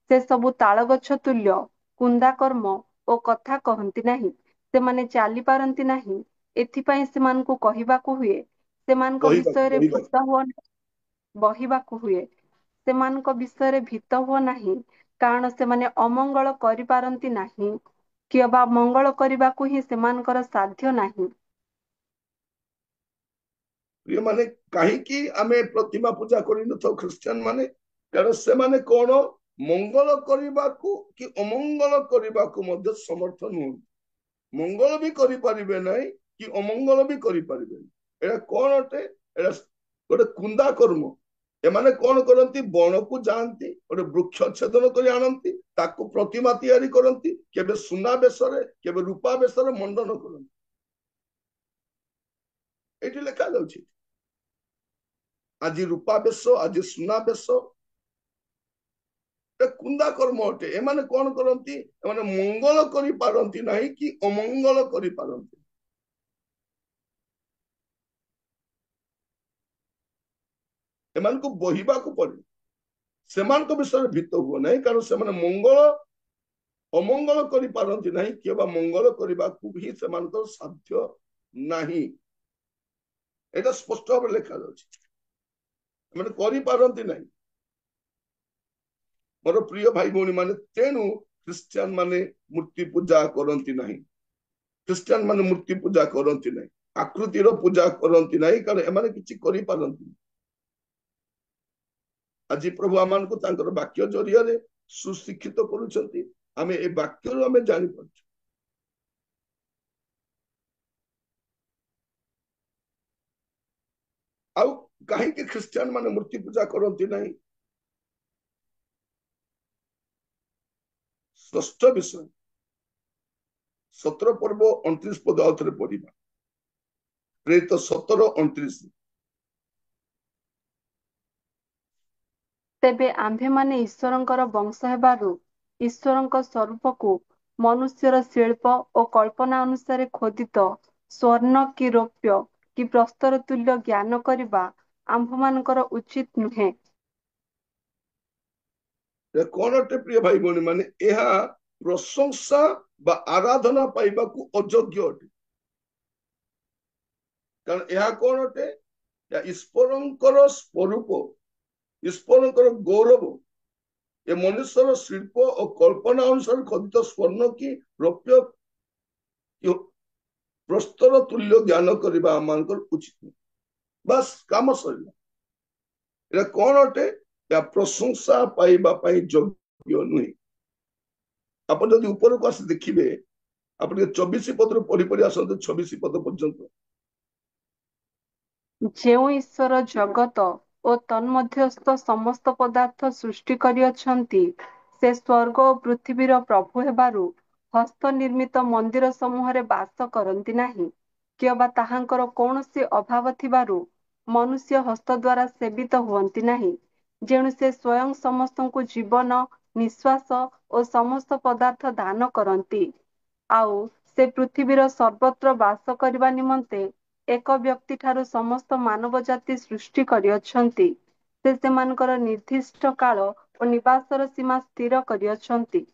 ସେ ସବୁ ତାଳଗଛ ତୁଲ୍ୟ, କୁନ୍ଦା କର୍ମ ଓ କଥା କହନ୍ତି ନାହିଁ। ସେମାନେ ଚାଲି ପାରନ୍ତି ନାହିଁ, ଏଥିପାଇଁ ସେମାନଙ୍କୁ କହିବାକୁ ହୁଏ। ସେମାନଙ୍କ ବିଷୟରେ ଭୀତ ହୁଅ ବହିବାକୁ ହୁଏ। ସେମାନଙ୍କ ବିଷୟରେ ଭୀତ ହୁଅ ନାହିଁ, କାରଣ ସେମାନେ ଅମଙ୍ଗଳ କରିପାରନ୍ତି ନାହିଁ, କିମ୍ବା ମଙ୍ଗଳ କରିବାକୁ ହିଁ ସେମାନଙ୍କର ସାଧ୍ୟ ନାହିଁ।
ପ୍ରିୟମାନେ, କାହିଁକି ଆମେ ପ୍ରତିମା ପୂଜା କରିନଥାଉ ଖ୍ରୀଷ୍ଟିଆନ ମାନେ? କାରଣ ସେମାନେ କଣ ମଙ୍ଗଳ କରିବାକୁ କି ଅମଙ୍ଗଳ କରିବାକୁ ମଧ୍ୟ ସମର୍ଥ ନୁହନ୍ତି। ମଙ୍ଗଳ ବି କରିପାରିବେ ନାହିଁ କି ଅମଙ୍ଗଳ ବି କରିପାରିବେନି। ଏଇଟା କଣ ଅଟେ? ଏଇଟା ଗୋଟେ କୁନ୍ଦା କର୍ମ। ଏମାନେ କଣ କରନ୍ତି? ବଣକୁ ଯାଆନ୍ତି, ଗୋଟେ ବୃକ୍ଷ ଛେଦନ କରି ଆଣନ୍ତି, ତାକୁ ପ୍ରତିମା ତିଆରି କରନ୍ତି, କେବେ ସୁନା ବେଶରେ କେବେ ରୂପା ବେଶରେ ମଣ୍ଡନ କରନ୍ତି। ଏଇଠି ଲେଖା ଯାଉଛି, ଆଜି ରୂପା ବେଶ, ଆଜି ସୁନା ବେଶ। କୁନ୍ଦା କର୍ମ ଅଟେ। ଏମାନେ କଣ କରନ୍ତି? ଏମାନେ ମଙ୍ଗଳ କରିପାରନ୍ତି ନାହିଁ କି ଅମଙ୍ଗଳ କରିପାରନ୍ତି। ଏମାନଙ୍କୁ ବହିବାକୁ ପଡେ। ସେମାନଙ୍କ ବିଷୟରେ ଭୀତ ହୁଅ ନାହିଁ, କାରଣ ସେମାନେ ମଙ୍ଗଳ ଅମଙ୍ଗଳ କରିପାରନ୍ତି ନାହିଁ, କିମ୍ବା ମଙ୍ଗଳ କରିବାକୁ ହିଁ ସେମାନଙ୍କର ସାଧ୍ୟ ନାହିଁ। ଏଇଟା ସ୍ପଷ୍ଟ ଭାବରେ ଲେଖାଯାଉଛି। ସେମାନେ କରିପାରନ୍ତି ନାହିଁ। ମୋର ପ୍ରିୟ ଭାଇ ଭଉଣୀ ମାନେ, ତେଣୁ ଖ୍ରୀଷ୍ଟିଆନ ମାନେ ମୂର୍ତ୍ତି ପୂଜା କରନ୍ତି ନାହିଁ। ଖ୍ରୀଷ୍ଟିଆନ ମାନେ ମୂର୍ତ୍ତି ପୂଜା କରନ୍ତି ନାହିଁ, ଆକୃତିର ପୂଜା କରନ୍ତି ନାହିଁ, କାରଣ ଏମାନେ କିଛି କରିପାରନ୍ତି। ଆଜି ପ୍ରଭୁ ଆମମାନଙ୍କୁ ତାଙ୍କର ବାକ୍ୟ ଜରିଆରେ ସୁଶିକ୍ଷିତ କରୁଛନ୍ତି। ଆମେ ଏ ବାକ୍ୟରୁ ଆମେ ଜାଣିପାରୁଛୁ। ଆଉ କାହିଁକି ଖ୍ରୀଷ୍ଟିଆନ ମାନେ ମୂର୍ତ୍ତି ପୂଜା କରନ୍ତି ନାହିଁ? ଷଷ୍ଠ ବିଷୟ, 17 ପର୍ବ 29 ପଦ ଆଉ ଥରେ ପଢିବା। ପ୍ରେରିତ 17:29।
ତେବେ ଆମ୍ଭେମାନେ ଈଶ୍ୱରଙ୍କର ବଂଶ ହେବାରୁ ଈଶ୍ୱରଙ୍କ ସ୍ୱରୂପକୁ ମନୁଷ୍ୟର ଶିଳ୍ପ ଓ କଳ୍ପନା ଅନୁସାରେ ଖୋଦିତ ସ୍ୱର୍ଣ୍ଣ କି ରୌପ୍ୟ କି ପ୍ରସ୍ତର ତୁଲ୍ୟ ଜ୍ଞାନ କରିବା ଆମ୍ଭମାନଙ୍କର ଉଚିତ ନୁହେଁ।
କଣ ଅଟେ ପ୍ରିୟ ଭାଇ ଭଉଣୀ ମାନେ? ଏହା ପ୍ରଶଂସା ବା ଆରାଧନା ପାଇବାକୁ ଅଯୋଗ୍ୟ ଅଟେ। କାରଣ ଏହା କଣ ଅଟେ? ଈଶ୍ୱରଙ୍କର ସ୍ୱରୂପ, ଈଶ୍ୱରଙ୍କର ଗୌରବ। ଏ ମନୁଷ୍ୟର ଶିଳ୍ପ ଓ କଳ୍ପନା ଅନୁସାରେ ଖୋଦିତ ସ୍ୱର୍ଣ୍ଣ କି ରୌପ୍ୟ ପ୍ରସ୍ତର ତୁଲ୍ୟ ଜ୍ଞାନ କରିବା ଆମମାନଙ୍କର ଉଚିତ। ବାସ୍, କାମ ସରିଲା। ଏଟା କଣ ଅଟେ? ଏହା ପ୍ରଶଂସା ପାଇବା ପାଇଁ ଯୋଗ୍ୟ ନୁହେଁ। ଆପଣ ଯଦି ଉପରକୁ ଆସି ଦେଖିବେ, ଆପଣ 24 ପଦରୁ ପଢି ପଢି ଆସନ୍ତୁ 26 ପଦ ପର୍ଯ୍ୟନ୍ତ।
ଯେଉଁ ଈଶ୍ୱର ଜଗତ ଓ ତନ୍ମଧ୍ୟସ୍ଥ ସମସ୍ତ ପଦାର୍ଥ ସୃଷ୍ଟି କରିଅଛନ୍ତି, ସେ ସ୍ୱର୍ଗ ଓ ପୃଥିବୀର ପ୍ରଭୁ ହେବାରୁ ହସ୍ତ ନିର୍ମିତ ମନ୍ଦିର ସମୂହରେ ବାସ କରନ୍ତି ନାହିଁ, କିମ୍ବା ତାହାଙ୍କର କୌଣସି ଅଭାବ ଥିବାରୁ ମନୁଷ୍ୟ ହସ୍ତ ଦ୍ୱାରା ସେବିତ ହୁଅନ୍ତି ନାହିଁ। ଯେଣୁ ସେ ସ୍ୱୟଂ ସମସ୍ତଙ୍କୁ ଜୀବନ, ନିଶ୍ୱାସ ଓ ସମସ୍ତ ପଦାର୍ଥ ଦାନ କରନ୍ତି। ଆଉ ସେ ପୃଥିବୀର ସର୍ବତ୍ର ବାସ କରିବା ନିମନ୍ତେ ଏକ ବ୍ୟକ୍ତି ଠାରୁ ସମସ୍ତ ମାନବ ଜାତି ସୃଷ୍ଟି କରିଅଛନ୍ତି। ସେ ସେମାନଙ୍କର ନିର୍ଦ୍ଦିଷ୍ଟ କାଳ ଓ ନିବାସର ସୀମା ସ୍ଥିର କରିଅଛନ୍ତି।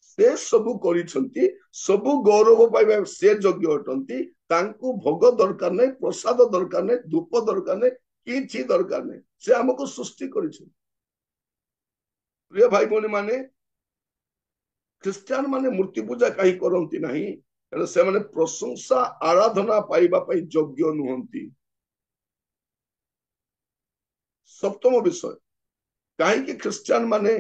ସେ ସବୁ କରିଛନ୍ତି, ସବୁ ଗୌରବ ପାଇବା ସେ ଯୋଗ୍ୟ ଅଟନ୍ତି। ତାଙ୍କୁ ଭୋଗ ଦରକାର ନାହିଁ, ପ୍ରସାଦ ଦରକାର ନାହିଁ, ଧୂପ ଦରକାର ନାହିଁ, କିଛି ଦରକାର ନାହିଁ। ସେ ଆମକୁ ସୃଷ୍ଟି କରିଛନ୍ତି। ପ୍ରିୟ ଭାଇ ଭଉଣୀ ମାନେ, ଖ୍ରୀଷ୍ଟିଆନ ମାନେ ମୂର୍ତ୍ତି ପୂଜା କାହିଁ କରନ୍ତି ନାହିଁ? କାରଣ ସେମାନେ ପ୍ରଶଂସା ଆରାଧନା ପାଇବା ପାଇଁ ଯୋଗ୍ୟ ନୁହନ୍ତି। ସପ୍ତମ ବିଷୟ, କାହିଁକି ଖ୍ରୀଷ୍ଟିଆନ ମାନେ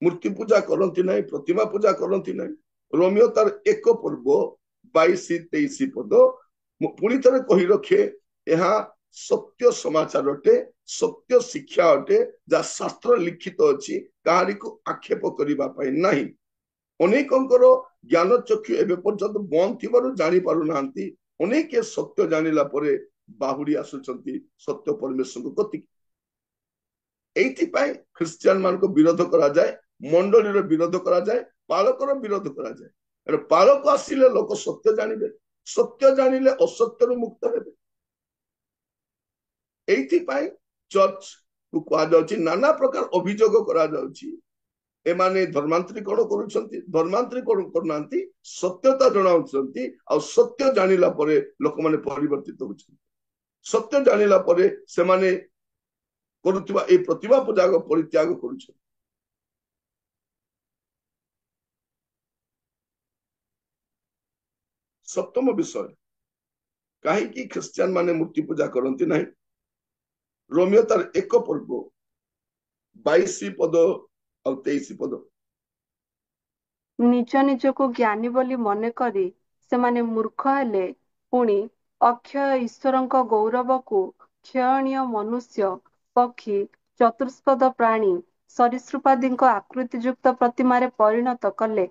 ମୂର୍ତ୍ତି ପୂଜା କରନ୍ତି ନାହିଁ, ପ୍ରତିମା ପୂଜା କରନ୍ତି ନାହିଁ? ରୋମିଓ ତାର 1 ପର୍ବ 22-23 ପଦ ମୁଁ ପୁଣି ଥରେ କହି ରଖେ, ଏହା ସତ୍ୟ ସମାଚାର ଅଟେ, ସତ୍ୟ ଶିକ୍ଷା ଅଟେ, ଯାହା ଶାସ୍ତ୍ର ଲିଖିତ ଅଛି, କାହାରିକୁ ଆକ୍ଷେପ କରିବା ପାଇଁ ନାହିଁ। ଅନେକଙ୍କର ଜ୍ଞାନ ଚକ୍ଷୁ ଏବେ ପର୍ଯ୍ୟନ୍ତ ବନ୍ଦ ଥିବାରୁ ଜାଣି ପାରୁନାହାନ୍ତି। ଅନେକ ସତ୍ୟ ଜାଣିଲା ପରେ ବାହୁଡି ଆସୁଛନ୍ତି ସତ୍ୟ ପରମେଶ୍ୱରଙ୍କ କତିକି। ଏଇଥିପାଇଁ ଖ୍ରୀଷ୍ଟିଆନ ମାନଙ୍କୁ ବିରୋଧ କରାଯାଏ, ମଣ୍ଡଳୀର ବିରୋଧ କରାଯାଏ, ପାଳକର ବିରୋଧ କରାଯାଏ। ପାଳକ ଆସିଲେ ଲୋକ ସତ୍ୟ ଜାଣିବେ, ସତ୍ୟ ଜାଣିଲେ ଅସତ୍ୟରୁ ମୁକ୍ତ ହେବେ। ଏଇଥିପାଇଁ ଚର୍ଚ୍ଚ କୁ କୁହାଯାଉଛି, ନାନା ପ୍ରକାର ଅଭିଯୋଗ କରାଯାଉଛି ଏମାନେ ଧର୍ମାନ୍ତରୀକରଣ କରୁଛନ୍ତି, ଧର୍ମାନ୍ତରୀକରଣ କରୁନାହାନ୍ତି, ସତ୍ୟତା ଜଣାଉଛନ୍ତି। ଆଉ ସତ୍ୟ ଜାଣିଲା ପରେ ଲୋକମାନେ ପରିବର୍ତ୍ତିତ ହଉଛନ୍ତି। ସତ୍ୟ ଜାଣିଲା ପରେ ସେମାନେ କରୁଥିବା ଏଇ ପ୍ରତିଭା ପୂଜାକୁ ପରିତ୍ୟାଗ କରୁଛନ୍ତି। ସପ୍ତମ ବିଷୟ, କାହିଁକି ଖ୍ରୀଷ୍ଟିଆନ ମାନେ ମୂର୍ତ୍ତି ପୂଜା କରନ୍ତି ନାହିଁ? ରୋମିଓ ତାର 1 ପର୍ବ 22 ପଦ ଆଉ 23 ପଦ।
ନିଜ ନିଜକୁ ଜ୍ଞାନୀ ବୋଲି ମନେକରି ସେମାନେ ମୂର୍ଖ ହେଲେ, ପୁଣି ଅକ୍ଷୟ ଈଶ୍ୱରଙ୍କ ଗୌରବକୁ କ୍ଷୟଣୀୟ ମନୁଷ୍ୟ, ପକ୍ଷୀ, ଚତୁଷ୍ପଦ ପ୍ରାଣୀ, ସରୀସୃପାଦିଙ୍କ ଆକୃତିଯୁକ୍ତ ପ୍ରତିମାରେ ପରିଣତ କଲେ।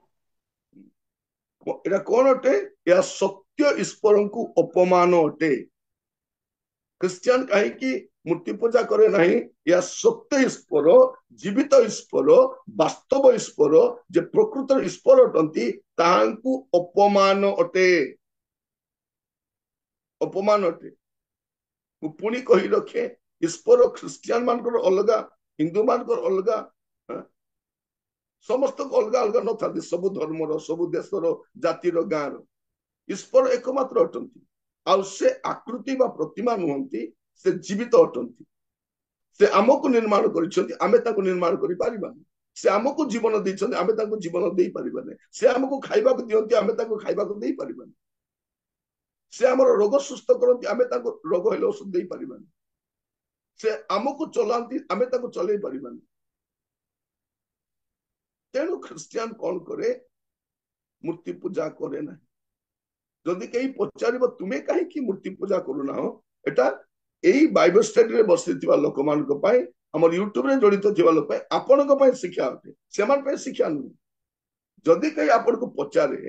ଏଟା କଣ ଅଟେ? ଏହା ସତ୍ୟ ଈଶ୍ୱରଙ୍କୁ ଅପମାନ ଅଟେ। ଖ୍ରୀଷ୍ଟିଆନ କାହିଁକି ମୂର୍ତ୍ତି ପୂଜା କରେ ନାହିଁ? ଏହା ସତ୍ୟ ଈଶ୍ୱର, ଜୀବିତ ଈଶ୍ୱର, ବାସ୍ତବ ଈଶ୍ୱର, ଯେ ପ୍ରକୃତ ଈଶ୍ୱର ଅଟନ୍ତି, ତାହାଙ୍କୁ ଅପମାନ ଅଟେ, ଅପମାନ ଅଟେ। ମୁଁ ପୁଣି କହି ରଖେ, ଈଶ୍ୱର ଖ୍ରୀଷ୍ଟିଆନ ମାନଙ୍କର ଅଲଗା, ହିନ୍ଦୁ ମାନଙ୍କର ଅଲଗା, ସମସ୍ତଙ୍କୁ ଅଲଗା ଅଲଗା ନଥାନ୍ତି। ସବୁ ଧର୍ମର, ସବୁ ଦେଶର, ଜାତିର, ଗାଁର ଈଶ୍ୱର ଏକମାତ୍ର ଅଟନ୍ତି। ଆଉ ସେ ଆକୃତି ବା ପ୍ରତିମା ନୁହନ୍ତି, ସେ ଜୀବିତ ଅଟନ୍ତି। ସେ ଆମକୁ ନିର୍ମାଣ କରିଛନ୍ତି, ଆମେ ତାଙ୍କୁ ନିର୍ମାଣ କରିପାରିବାନି। ସେ ଆମକୁ ଜୀବନ ଦେଇଛନ୍ତି, ଆମେ ତାଙ୍କୁ ଜୀବନ ଦେଇପାରିବାନି। ସେ ଆମକୁ ଖାଇବାକୁ ଦିଅନ୍ତି, ଆମେ ତାଙ୍କୁ ଖାଇବାକୁ ଦେଇପାରିବାନି। ସେ ଆମର ରୋଗ ସୁସ୍ଥ କରନ୍ତି, ଆମେ ତାଙ୍କୁ ରୋଗ ହେଲେ ଔଷଧ ଦେଇପାରିବାନି। ସେ ଆମକୁ ଚଲାନ୍ତି, ଆମେ ତାଙ୍କୁ ଚଲେଇ ପାରିବାନି। ତେଣୁ ଖ୍ରୀଷ୍ଟିଆନ କଣ କରେ? ମୂର୍ତ୍ତି ପୂଜା କରେ ନାହିଁ। ଯଦି କେହି ପଚାରିବ ତୁମେ କାହିଁକି ମୂର୍ତ୍ତି ପୂଜା କରୁନାହ, ଏଟା ଏଇ ବାଇବଲ ଷ୍ଟଡିରେ ବସିଥିବା ଲୋକମାନଙ୍କ ପାଇଁ, ଆମର ୟୁଟ୍ୟୁବରେ ଜଡିତ ଥିବା ଲୋକ ପାଇଁ, ଆପଣଙ୍କ ପାଇଁ ଶିକ୍ଷା ଅଟେ, ସେମାନଙ୍କ ପାଇଁ ଶିକ୍ଷା ନୁହେଁ। ଯଦି କେହି ଆପଣଙ୍କୁ ପଚାରେ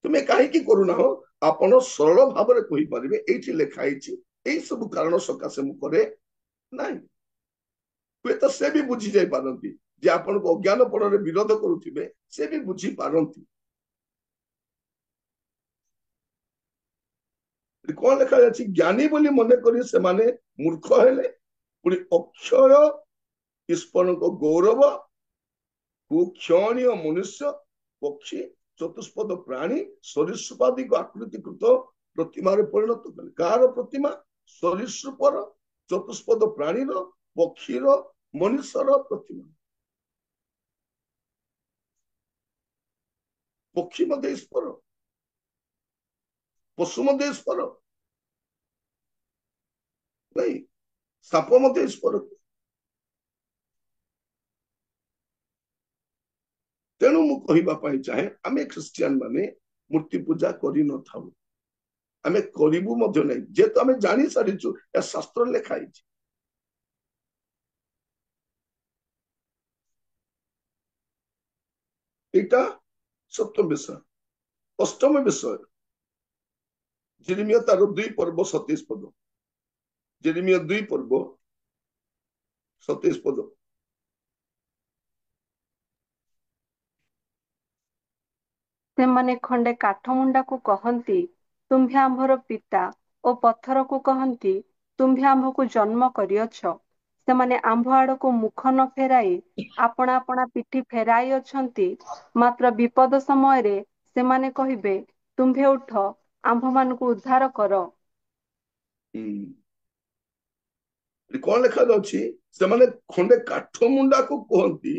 ତୁମେ କାହିଁକି କରୁନାହ, ଆପଣ ସରଳ ଭାବରେ କହିପାରିବେ, ଏଇଠି ଲେଖା ହେଇଛି, ଏଇ ସବୁ କାରଣ ସକାଶେ ମୁଁ କରେ ନାହିଁ। ହୁଏତ ସେ ବି ବୁଝି ଯାଇ ପାରନ୍ତି, ଯେ ଆପଣଙ୍କୁ ଅଜ୍ଞାନପଣରେ ବିରୋଧ କରୁଥିବେ, ସେ ବି ବୁଝିପାରନ୍ତି। କଣ ଲେଖାଯାଇଛି? ଜ୍ଞାନୀ ବୋଲି ମନେକରି ସେମାନେ ମୂର୍ଖ ହେଲେ, ପୁଣି ଅକ୍ଷୟ ଈଶ୍ୱରଙ୍କ ଗୌରବ କୁ କ୍ଷୟଣୀୟ ମନୁଷ୍ୟ, ପକ୍ଷୀ, ଚତୁଷ୍ପଦ ପ୍ରାଣୀ, ସରୀସୃପାଦିଙ୍କ ଆକୃତିକୃତ ପ୍ରତିମାରେ ପରିଣତ କଲେ। କାହାର ପ୍ରତିମା? ସରୀସୃପର, ଚତୁଷ୍ପଦ ପ୍ରାଣୀର, ପକ୍ଷୀର, ମନୁଷ୍ୟର ପ୍ରତିମା। ପକ୍ଷୀ ମଧ୍ୟ ଈଶ୍ୱର, ପଶୁ ମଧ୍ୟ ଈଶ୍ୱର ନାଇଁ, ସାପ ମଧ୍ୟ ଈଶ୍ୱର। ତେଣୁ ମୁଁ କହିବା ପାଇଁ ଚାହେଁ, ଆମେ ଖ୍ରୀଷ୍ଟିଆନ ମାନେ ମୂର୍ତ୍ତି ପୂଜା କରିନଥାଉ, ଆମେ କରିବୁ ମଧ୍ୟ ନାହିଁ, ଯେହେତୁ ଆମେ ଜାଣି ସାରିଛୁ, ଏହା ଶାସ୍ତ୍ରରେ ଲେଖା ହେଇଛି। ଏଇଟା ସପ୍ତମ ବିଷୟ। ଅଷ୍ଟମ ବିଷୟ, ଯେରେମିୟା ତାର 2 ପର୍ବ 27 ପଦ। ଯେରେମିୟା 2 ପର୍ବ 27 ପଦ।
ସେମାନେ ଖଣ୍ଡେ କାଠମୁଣ୍ଡାକୁ କହନ୍ତି, ତୁମ୍ଭେ ଆମ୍ଭର ପିତା, ଓ ପଥରକୁ କହନ୍ତି, ତୁମ୍ଭେ ଆମ୍ଭକୁ ଜନ୍ମ କରିଅଛ। ସେମାନେ ଆମ୍ଭ ଆଡକୁ ମୁଖ ନ ଫେରାଇ ଆପଣା ଆପଣା ପିଠି ଫେରାଇଅଛନ୍ତି। ମାତ୍ର ବିପଦ ସମୟରେ ସେମାନେ କହିବେ, ତୁମ୍ଭେ ଉଠ, ଆମ୍ଭମାନଙ୍କୁ ଉଦ୍ଧାର କର।
କଣ ଲେଖାଯାଉଛି? ସେମାନେ ଖଣ୍ଡେ କାଠ ମୁଣ୍ଡାକୁ କୁହନ୍ତି,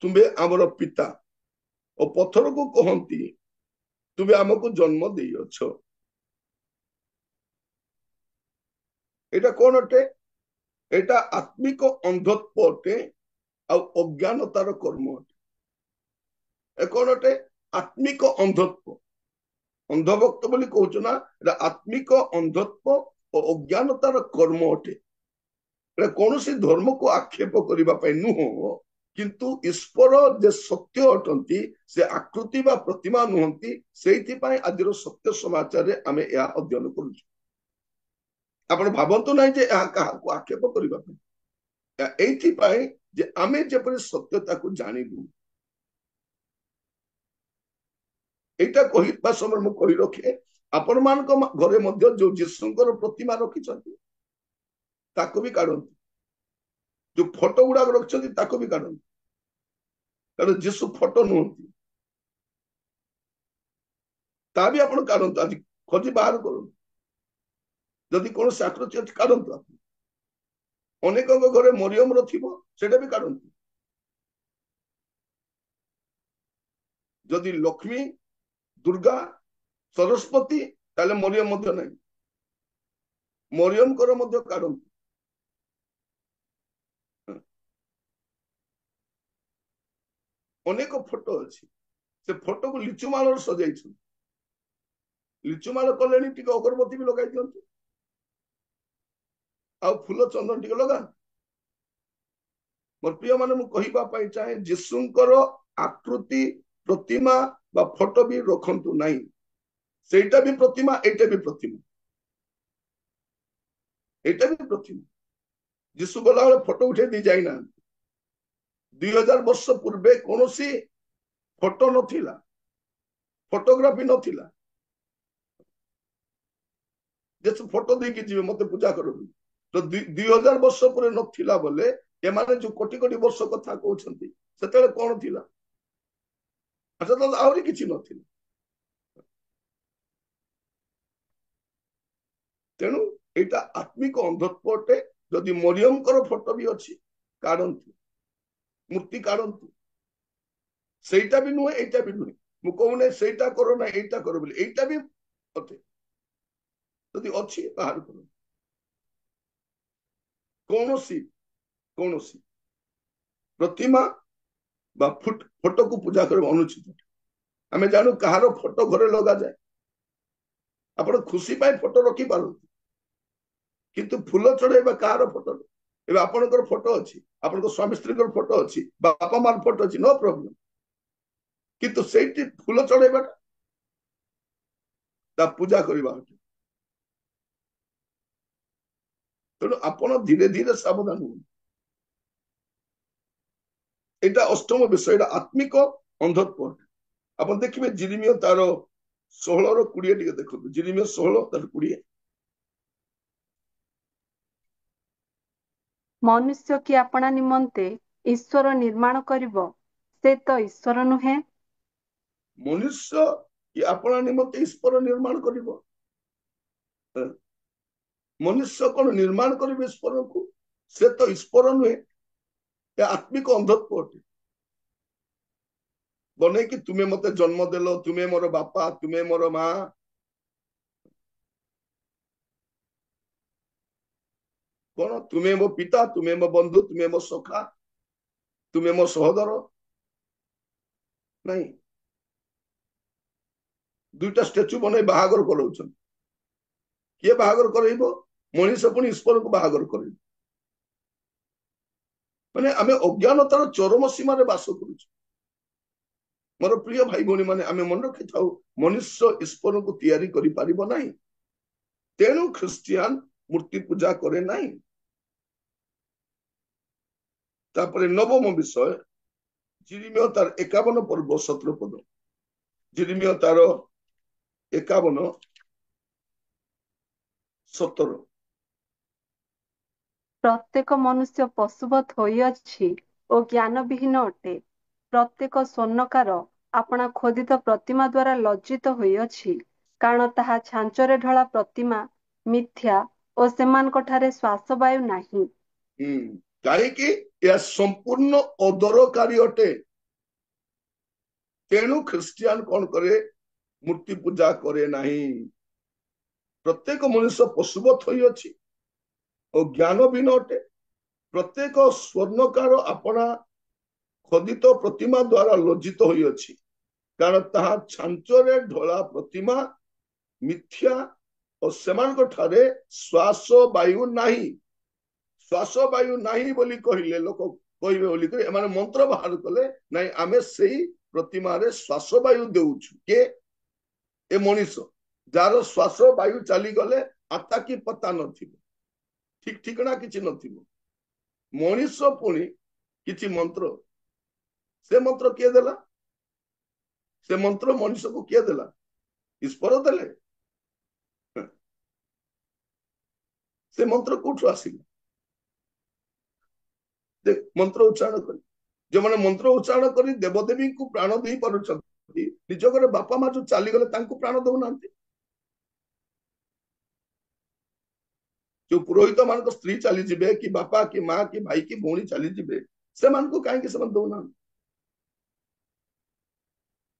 ତୁମ୍ଭେ ଆମର ପିତା, ଓ ପଥରକୁ କହନ୍ତି, ତୁମେ ଆମକୁ ଜନ୍ମ ଦେଇଅଛ। ଏଇଟା କଣ ଅଟେ? ଏଇଟା ଆତ୍ମିକ ଅନ୍ଧତ୍ୱ ଅଟେ, ଆଉ ଅଜ୍ଞାନତାର କର୍ମ ଅଟେ। ଏ କଣ ଅଟେ? ଆତ୍ମିକ ଅନ୍ଧତ୍ୱ। ଅନ୍ଧଭକ୍ତ ବୋଲି କହୁଛୁ ନା, ଏଟା ଆତ୍ମିକ ଅନ୍ଧତ୍ୱ ଓ ଅଜ୍ଞାନତାର କର୍ମ ଅଟେ। ଏଟା କୌଣସି ଧର୍ମକୁ ଆକ୍ଷେପ କରିବା ପାଇଁ ନୁହଁ, କିନ୍ତୁ ଈଶ୍ୱର ଯେ ସତ୍ୟ ଅଟନ୍ତି, ସେ ଆକୃତି ବା ପ୍ରତିମା ନୁହନ୍ତି। ସେଇଥିପାଇଁ ଆଜିର ସତ୍ୟ ସମାଚାରରେ ଆମେ ଏହା ଅଧ୍ୟୟନ କରୁଛୁ। ଆପଣ ଭାବନ୍ତୁ ନାହିଁ ଯେ ଏହା କାହାକୁ ଆକ୍ଷେପ କରିବା ପାଇଁ। ଏଇଥିପାଇଁ ଯେ ଆମେ ଯେପରି ସତ୍ୟତାକୁ ଜାଣିବୁ। ଏଇଟା କହିବା ସମୟରେ ମୁଁ କହି ରଖେ, ଆପଣ ମାନଙ୍କ ଘରେ ମଧ୍ୟ ଯୋଉ ଯୀଶୁଙ୍କର ପ୍ରତିମା ରଖିଛନ୍ତି ତାକୁ ବି କାଢନ୍ତୁ, ଯୋଉ ଫଟୋ ଗୁଡାକ ରଖିଛନ୍ତି ତାକୁ ବି କାଢନ୍ତୁ, କାରଣ ଯୀଶୁ ଫଟୋ ନୁହନ୍ତି। ତା ବି ଆପଣ କାଢନ୍ତୁ, ଆଜି ଖୋଜି ବାହାର କରନ୍ତୁ। ଯଦି କୌଣସି ଆକୃତି ଅଛି କାଢନ୍ତୁ। ଆପଣ ଅନେକଙ୍କ ଘରେ ମରିୟମର ଥିବ, ସେଇଟା ବି କାଢନ୍ତୁ। ଯଦି ଲକ୍ଷ୍ମୀ, ଦୁର୍ଗା, ସରସ୍ୱତୀ, ତାହେଲେ ମରିୟମ ମଧ୍ୟ ନାହିଁ, ମରିୟମଙ୍କର ମଧ୍ୟ କାଢନ୍ତୁ। ଅନେକ ଫଟୋ ଅଛି, ସେ ଫଟୋକୁ ଲିଚୁମାଳରେ ସଜାଇଛନ୍ତି। ଲିଚୁମାଳ କଲେଣି, ଟିକେ ଅଗରବତୀ ବି ଲଗାଇ ଦିଅନ୍ତୁ, ଆଉ ଫୁଲ ଚନ୍ଦନ ଟିକେ ଲଗାନ୍ତୁ। ମୋର ପ୍ରିୟ ମାନେ, ମୁଁ କହିବା ପାଇଁ ଚାହେଁ, ଯୀଶୁଙ୍କର ଆକୃତି, ପ୍ରତିମା ବା ଫଟୋ ବି ରଖନ୍ତୁ ନାହିଁ। ସେଇଟା ବି ପ୍ରତିମା, ଏଇଟା ବି ପ୍ରତିମା, ଏଇଟା ବି ପ୍ରତିମା। ଯୀଶୁ ଗଲାବେଳେ ଫଟୋ ଉଠେଇ ଦେଇ ଯାଇନାହାନ୍ତି। 2000 ବର୍ଷ ପୂର୍ବେ କୌଣସି ଫଟୋ ନଥିଲା, ଫଟୋଗ୍ରାଫି ନଥିଲା। ଯୀଶୁ ଫଟୋ ଦେଇକି ଯିବେ ମତେ ପୂଜା କରନ୍ତୁ, ତ 2000 ବର୍ଷ ପରେ ନଥିଲା ବୋଲେ ଏମାନେ ଯୋଉ କୋଟି କୋଟି ବର୍ଷ କଥା କହୁଛନ୍ତି, ସେତେବେଳେ କଣ ଥିଲା? ସେତେବେଳେ ଆହୁରି କିଛି ନଥିଲା। ତେଣୁ ଏଇଟା ଆତ୍ମିକ ଅନ୍ଧତ୍ୱ ଅଟେ। ଯଦି ମରିୟମଙ୍କର ଫଟୋ ବି ଅଛି, କାଢନ୍ତୁ, ମୂର୍ତ୍ତି କାଢନ୍ତୁ। ସେଇଟା ବି ନୁହେଁ, ଏଇଟା ବି ନୁହେଁ। ମୁଁ କହୁନି ସେଇଟା କର ନା ଏଇଟା କର ବୋଲି, ଏଇଟା ବି ଅଟେ। ଯଦି ଅଛି ବାହାର କରନ୍ତୁ। କୌଣସି କୌଣସି ପ୍ରତିମା ବା ଫଟୋକୁ ପୂଜା କରିବା ଅନୁଚିତ। ଆମେ ଜାଣୁ କାହାର ଫଟୋ ଘରେ ଲଗାଯାଏ, ଆପଣ ଖୁସି ପାଇଁ ଫଟୋ ରଖିପାରନ୍ତି, କିନ୍ତୁ ଫୁଲ ଚଢେଇବା କାହାର ଫଟୋ? ଏବେ ଆପଣଙ୍କର ଫଟୋ ଅଛି, ଆପଣଙ୍କ ସ୍ୱାମୀ ସ୍ତ୍ରୀଙ୍କର ଫଟୋ ଅଛି, ବାପା ମାର ଫଟୋ ଅଛି, ନୋ ପ୍ରୋବ୍ଲେମ, କିନ୍ତୁ ସେଇଠି ଫୁଲ ଚଢେଇବାଟା ତା ପୂଜା କରିବା ଅଟେ। ତେଣୁ ଆପଣ ଧୀରେ ଧୀରେ ସାବଧାନ ହୁଅନ୍ତୁ। ଏଇଟା ଅଷ୍ଟମ ବିଷୟ, ଏଇଟା ଆତ୍ମିକ ଅନ୍ଧତ୍ୱ ଅଟେ। ଆପଣ ଦେଖିବେ ଜିରିମିୟ ତାର 16:20 ଟିକେ ଦେଖନ୍ତୁ, ଜିରିମିୟ 16:20।
ମନୁଷ୍ୟ କି ଆପଣା ନିମନ୍ତେ ଈଶ୍ୱର ନିର୍ମାଣ କରିବ, ସେ ତ ଈଶ୍ୱର ନୁହେଁ।
ମନୁଷ୍ୟ କି ଆପଣା ନିମନ୍ତେ ଈଶ୍ୱର ନିର୍ମାଣ କରିବ। ମନୁଷ୍ୟ କଣ ନିର୍ମାଣ କରିବେ ଈଶ୍ୱରକୁ? ସେ ତ ଈଶ୍ୱର ନୁହେଁ। ଏ ଆତ୍ମିକ ଅନ୍ଧତ୍ୱ ଅଟେ। ବନେଇକି ତୁମେ ମତେ ଜନ୍ମ ଦେଲ, ତୁମେ ମୋର ବାପା, ତୁମେ ମୋର ମା, କଣ ତୁମେ ମୋ ପିତା, ତୁମେ ମୋ ବନ୍ଧୁ, ତୁମେ ମୋ ସଖା, ତୁମେ ମୋ ସହୋଦର। ନାଇଁ, ଦୁଇଟା ଷ୍ଟାଚ୍ୟୁ ବନେଇ ବାହାଘର କରାଉଛନ୍ତି। କିଏ ବାହାଘର କରାଇବ? ମଣିଷ ପୁଣି ଈଶ୍ୱରକୁ ବାହାଘର କରାଇବ। ମାନେ ଆମେ ଅଜ୍ଞାନତାର ଚରମ ସୀମାରେ ବାସ କରୁଛୁ। ମୋର ପ୍ରିୟ ଭାଇ ଭଉଣୀ ମାନେ, ଆମେ ମନେ ରଖିଥାଉ, ମନୁଷ୍ୟ ଈଶ୍ୱରକୁ ତିଆରି କରିପାରିବ ନାହିଁ। ତେଣୁ ଖ୍ରୀଷ୍ଟିଆନ ମୂର୍ତ୍ତି ପୂଜା କରେ ନାହିଁ। ତାପରେ ନବମ ବିଷୟ, ଜିରିମିୟ ତାର 51 ପର୍ବ 17 ପଦ। ଜିରିମିୟ ତାର 51:17।
ପ୍ରତ୍ୟେକ ମନୁଷ୍ୟ ପଶୁବତ୍ ହୋଇଅଛି ଓ ଜ୍ଞାନବିହୀନ ଅଟେ। ପ୍ରତ୍ୟେକ ସ୍ୱର୍ଣ୍ଣକାର ଆପଣା ଖୋଦିତ ପ୍ରତିମା ଦ୍ୱାରା ଲଜ୍ଜିତ ହୋଇଅଛି, କାରଣ ତାହା ଛାଞ୍ଚରେ ଢଳା ପ୍ରତିମା ମିଥ୍ୟା ଓ ସେମାନଙ୍କଠାରେ ଶ୍ୱାସବାୟୁ ନାହିଁ।
କାହିଁକି? ଏହା ସମ୍ପୂର୍ଣ୍ଣ ଅଦରକାରୀ ଅଟେ। ତେଣୁ ଖ୍ରୀଷ୍ଟିଆନ କଣ କରେ? ମୂର୍ତ୍ତି ପୂଜା କରେ ନାହିଁ। ପ୍ରତ୍ୟେକ ମନୁଷ୍ୟ ପଶୁବତ୍ ହୋଇଅଛି ଓ ଜ୍ଞାନବିହୀନ ଅଟେ। ପ୍ରତ୍ୟେକ ସ୍ୱର୍ଣ୍ଣକାର ଆପଣା ଖୋଦିତ ପ୍ରତିମା ଦ୍ୱାରା ଲଜ୍ଜିତ ହୋଇଅଛି, କାରଣ ତାହା ଛାଞ୍ଚରେ ଢଳା ପ୍ରତିମା ମିଥ୍ୟା ଓ ସେମାନଙ୍କ ଠାରେ ଶ୍ୱାସ ବାୟୁ ନାହିଁ। ଶ୍ୱାସ ବାୟୁ ନାହିଁ ବୋଲି କହିଲେ ଲୋକ କହିବେ ବୋଲି କରି ଏମାନେ ମନ୍ତ୍ର ବାହାର କଲେ, ନାଇଁ ଆମେ ସେଇ ପ୍ରତିମାରେ ଶ୍ୱାସ ବାୟୁ ଦେଉଛୁ। କିଏ? ଏ ମଣିଷ, ଯାହାର ଶ୍ୱାସ ବାୟୁ ଚାଲିଗଲେ ଆତା କି ପତା ନଥିବ, ଠିକ ଠିକଣା କିଛି ନଥିବ। मनीष पुणी किछि मंत्र से मंत्र किए देला से मंत्र मनुष्य को किए देला ईश्वर देले से मंत्र कोठु आसिला देख मंत्र उच्चारण कर जो माने मंत्र उच्चारण करी देवदेवी को प्राण दे पारुछंती निज घरे बापा माँ जो चली गले तांको प्राण दउनांती जो पुरोहित मान स्त्री चली जिबे कि बापा कि माँ कि भाई कि भौणी चली जिबे से मान को काहे से दउना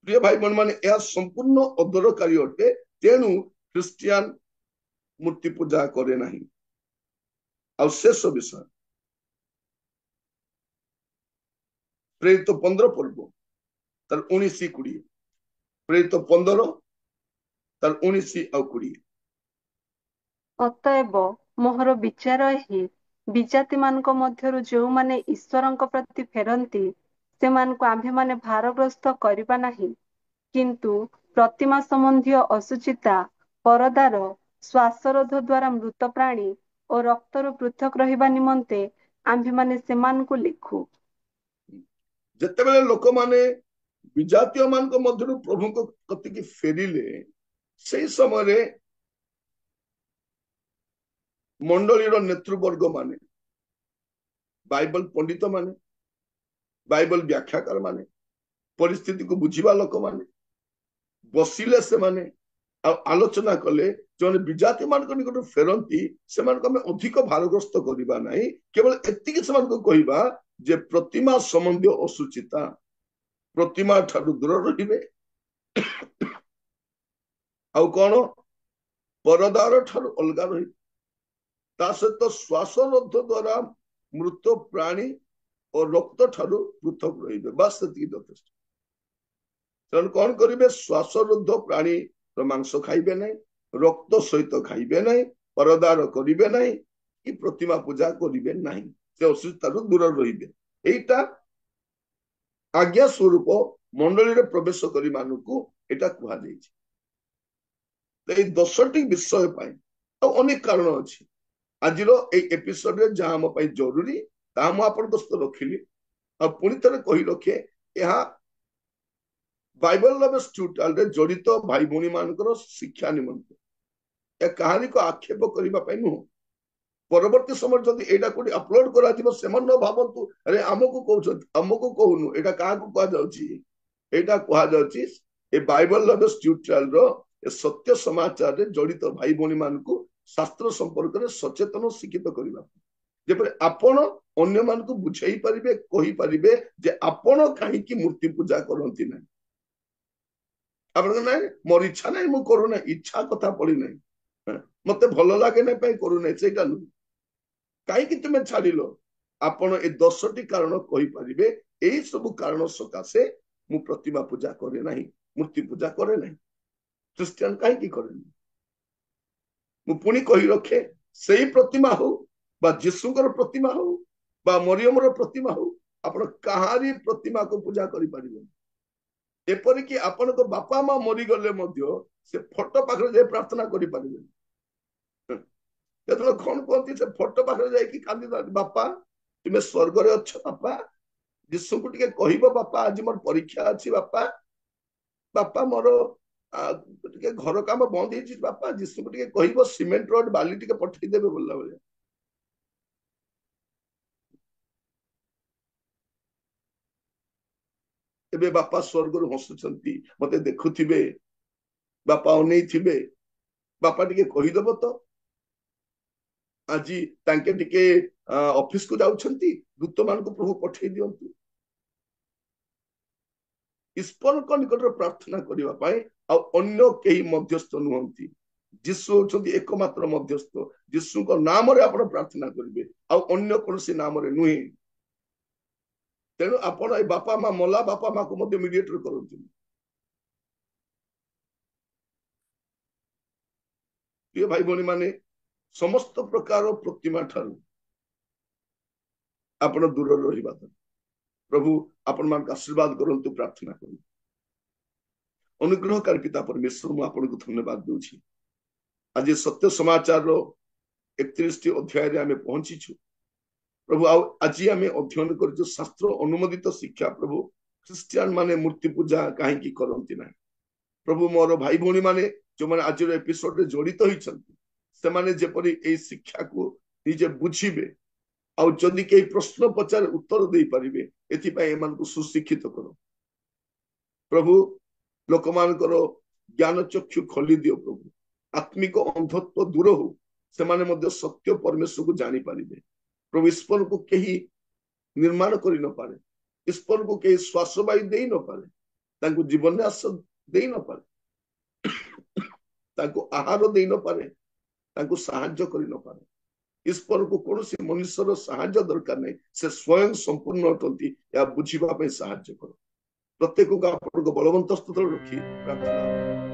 प्रिय भाई बहन माने यह संपूर्ण अदरकारी अटे तेणु ख्रिस्टियान मूर्ति पूजा करे नहीं आ शेष विषय प्रेरित 15 पर्व तार 19-20 प्रेरित 15 तार 19 ଆଉ 20
ଅତଏବ ମୋହର ବିଚାର ଏହି ବିଜାତିମାନଙ୍କ ମଧ୍ୟରୁ ଯେଉଁମାନେ ଈଶ୍ୱରଙ୍କ ପ୍ରତି ଫେରନ୍ତି ସେମାନଙ୍କୁ ଆମ୍ଭେମାନେ ଭାରଗ୍ରସ୍ତ କରିବା ନାହିଁ କିନ୍ତୁ ପ୍ରତିମା ସମ୍ବନ୍ଧୀୟ ଅସୁଚିତା ପରଦାର ଶ୍ୱାସରୋଧ ଦ୍ୱାରା ମୃତ ପ୍ରାଣୀ ଓ ରକ୍ତରୁ ପୃଥକ ରହିବା ନିମନ୍ତେ ଆମ୍ଭେମାନେ ସେମାନଙ୍କୁ ଲେଖୁ
ଯେତେବେଳେ ଲୋକମାନେ ବିଜାତୀୟ ମାନଙ୍କ ମଧ୍ୟରୁ ପ୍ରଭୁଙ୍କ କତିକି ଫେରିଲେ ସେଇ ସମୟରେ मंडलीर नेतृवर्ग माने बाइबल पंडित माने बाइबल व्याख्याकार माने परिस्थिति को बुझीवा लोक माने बसिले से माने आलोचना कले जो विजाति मान निकट फेरती से अधिक भारग्रस्त करवा नहीं केवल एतिक से कहवा जे प्रतिमा संबंधी असुचिता प्रतिमा ठारू दूर रहिबे आउ कौन परदार ठारू अलगा रही ता सहित श्वासरोध द्वारा मृत प्राणी और रक्त ठारू पृथक रहिबे बस सेतिक यथेष्ट तेणु कौन करेंगे श्वासरुद्ध प्राणी मांस खाइबे नहीं रक्त सहित खाइबे नहीं परदार करिबे नहीं कि प्रतिमा पूजा करिबे नहीं से असुचिता दूर रहिबे एटा आज्ञा स्वरूप मंडली रे प्रवेश करी मानकू एटा कुहा जायछि ए 10टी विषय पाई तो अनेक कारण अछि आजिर ए एपिसोड रे जहां हम पाई जरूरी ता हम आपन दोस्त रखिली आ पुनी थरे कहि रखे यहा बाइबल लवर्स ट्यूटोरियल रे जड़ित भाई भौणी मानकर शिक्षा निमंते ए कहानी को आक्षेप करिबा पई नु परवर्ती समय जदि एटा कोडी अपलोड करा दिबो सेमन न भाबंतु अरे हमको कहूनु एटा काहा को कहा जाउची एटा कहा जाउची ए बाइबल लवर्स ट्यूटोरियल रो ए सत्य समाचार रे जड़ित भाई भौणी मानकू शास्त्र संपर्क रे सचेतन शिक्षित करिबा जेपरि आपण अन्य मानकू बुझाई परिबे कहि परिबे जे आपण काहे की मूर्ति पूजा करंती नै आपण नै मोर इच्छा नै मु करू नै इच्छा कथा पड़ी नै मते भलो लागे नै पई करू नै सेटा नु काहे की तुमे छाडिलो आपण ए 10टी कारण कहि परिबे एई सब कारण सकासे मु प्रतिमा पूजा करे नाही मूर्ति पूजा करे नाही क्रिश्चियन काहे की करे नाही मु पुनी कहि रखे सेई प्रतिमा हो बा जिसुकर प्रतिमा हो बा मरियमर प्रतिमा हो आपण कहारी प्रतिमा को पूजा करि परिबे एपरिकी आपण को बापा माँ मरी गले मध्य से फोटो पाखरे जाय प्रार्थना करि परिबे जेतलो कोन कहती से फोटो पाखरे जाय कि कांदी बापा तुमे स्वर्ग रे अछ बापा जिसु को टिके कहिबो बापा आज मोर परीक्षा अछि बापा बापा मोर टिके घर काम बंद हिची बापा जिसु को टिके कहिबो सीमेंट रोड बाली टिके पठै देबे बोलला बोले एबे बापा स्वर्ग रु हसुचंती मते देखुथिबे बापा अनै थिबे बापा टिके कहिदबो तो आजी तांके टिके ऑफिस को जाउछंती दूत मान को प्रभु पठै दियंतु ईश्वर को निकट प्रार्थना करिवा पाए आ अन्य केही मध्यस्थ नुहंती जिसु होचंती एकमात्र मध्यस्थ जिसु को नाम रे आपण प्रार्थना करिवे आ अन्य कोनसी नाम रे नुही तेणु आपण ए बापा माँ मला बापा माँ को मध्य मीडिएटर करंतु प्रिय भाई भौणी माने समस्त प्रकार प्रतिमा ठारू आपण दूर रहिबा प्रभु आपण मान आशीर्वाद करंतु प्रार्थना करू अनुग्रहकारी पिता परमेश्वर मु आपण को धन्यवाद दूची आज सत्य समाचार रो 31 अध्याय रे हमें पहुंची छु प्रभु आज आम अध्ययन कर शास्त्र अनुमोदित शिक्षा प्रभु ख्रिस्टियान माने मूर्ति पूजा कहीं करती ना प्रभु मोर भाई भौणी माने जो मैंने आज एपिसोड रे जड़ित होती से माने जेपरी ए शिक्षा को निजे बुझीबे आउ जदि कई प्रश्न पचार उत्तर दे पारिबे एथिपाई एमान को सुशिक्षित करो प्रभु लोक मानकर ज्ञान चक्षु खोली दियो प्रभु आत्मिक अंधत्व दूर हो से माने मध्य सत्य परमेश्वर को जानी पारिबे प्रभु ईश्वर को कहीं निर्माण कर न पारे ईश्वर को कहीं श्वास वायु दे न पारे तांको जीवन आस दे न पारे तांको आहार दे न पारे तांको साहाय्य कर न पारे ईश्वर को कौन सी मनुष्यर साहाय्य दरकार नहीं से स्वयं संपूर्ण अटंती या बुझीबा पे साहाय्य करो प्रत्येक को बलवंत स्तुति रखी प्रार्थना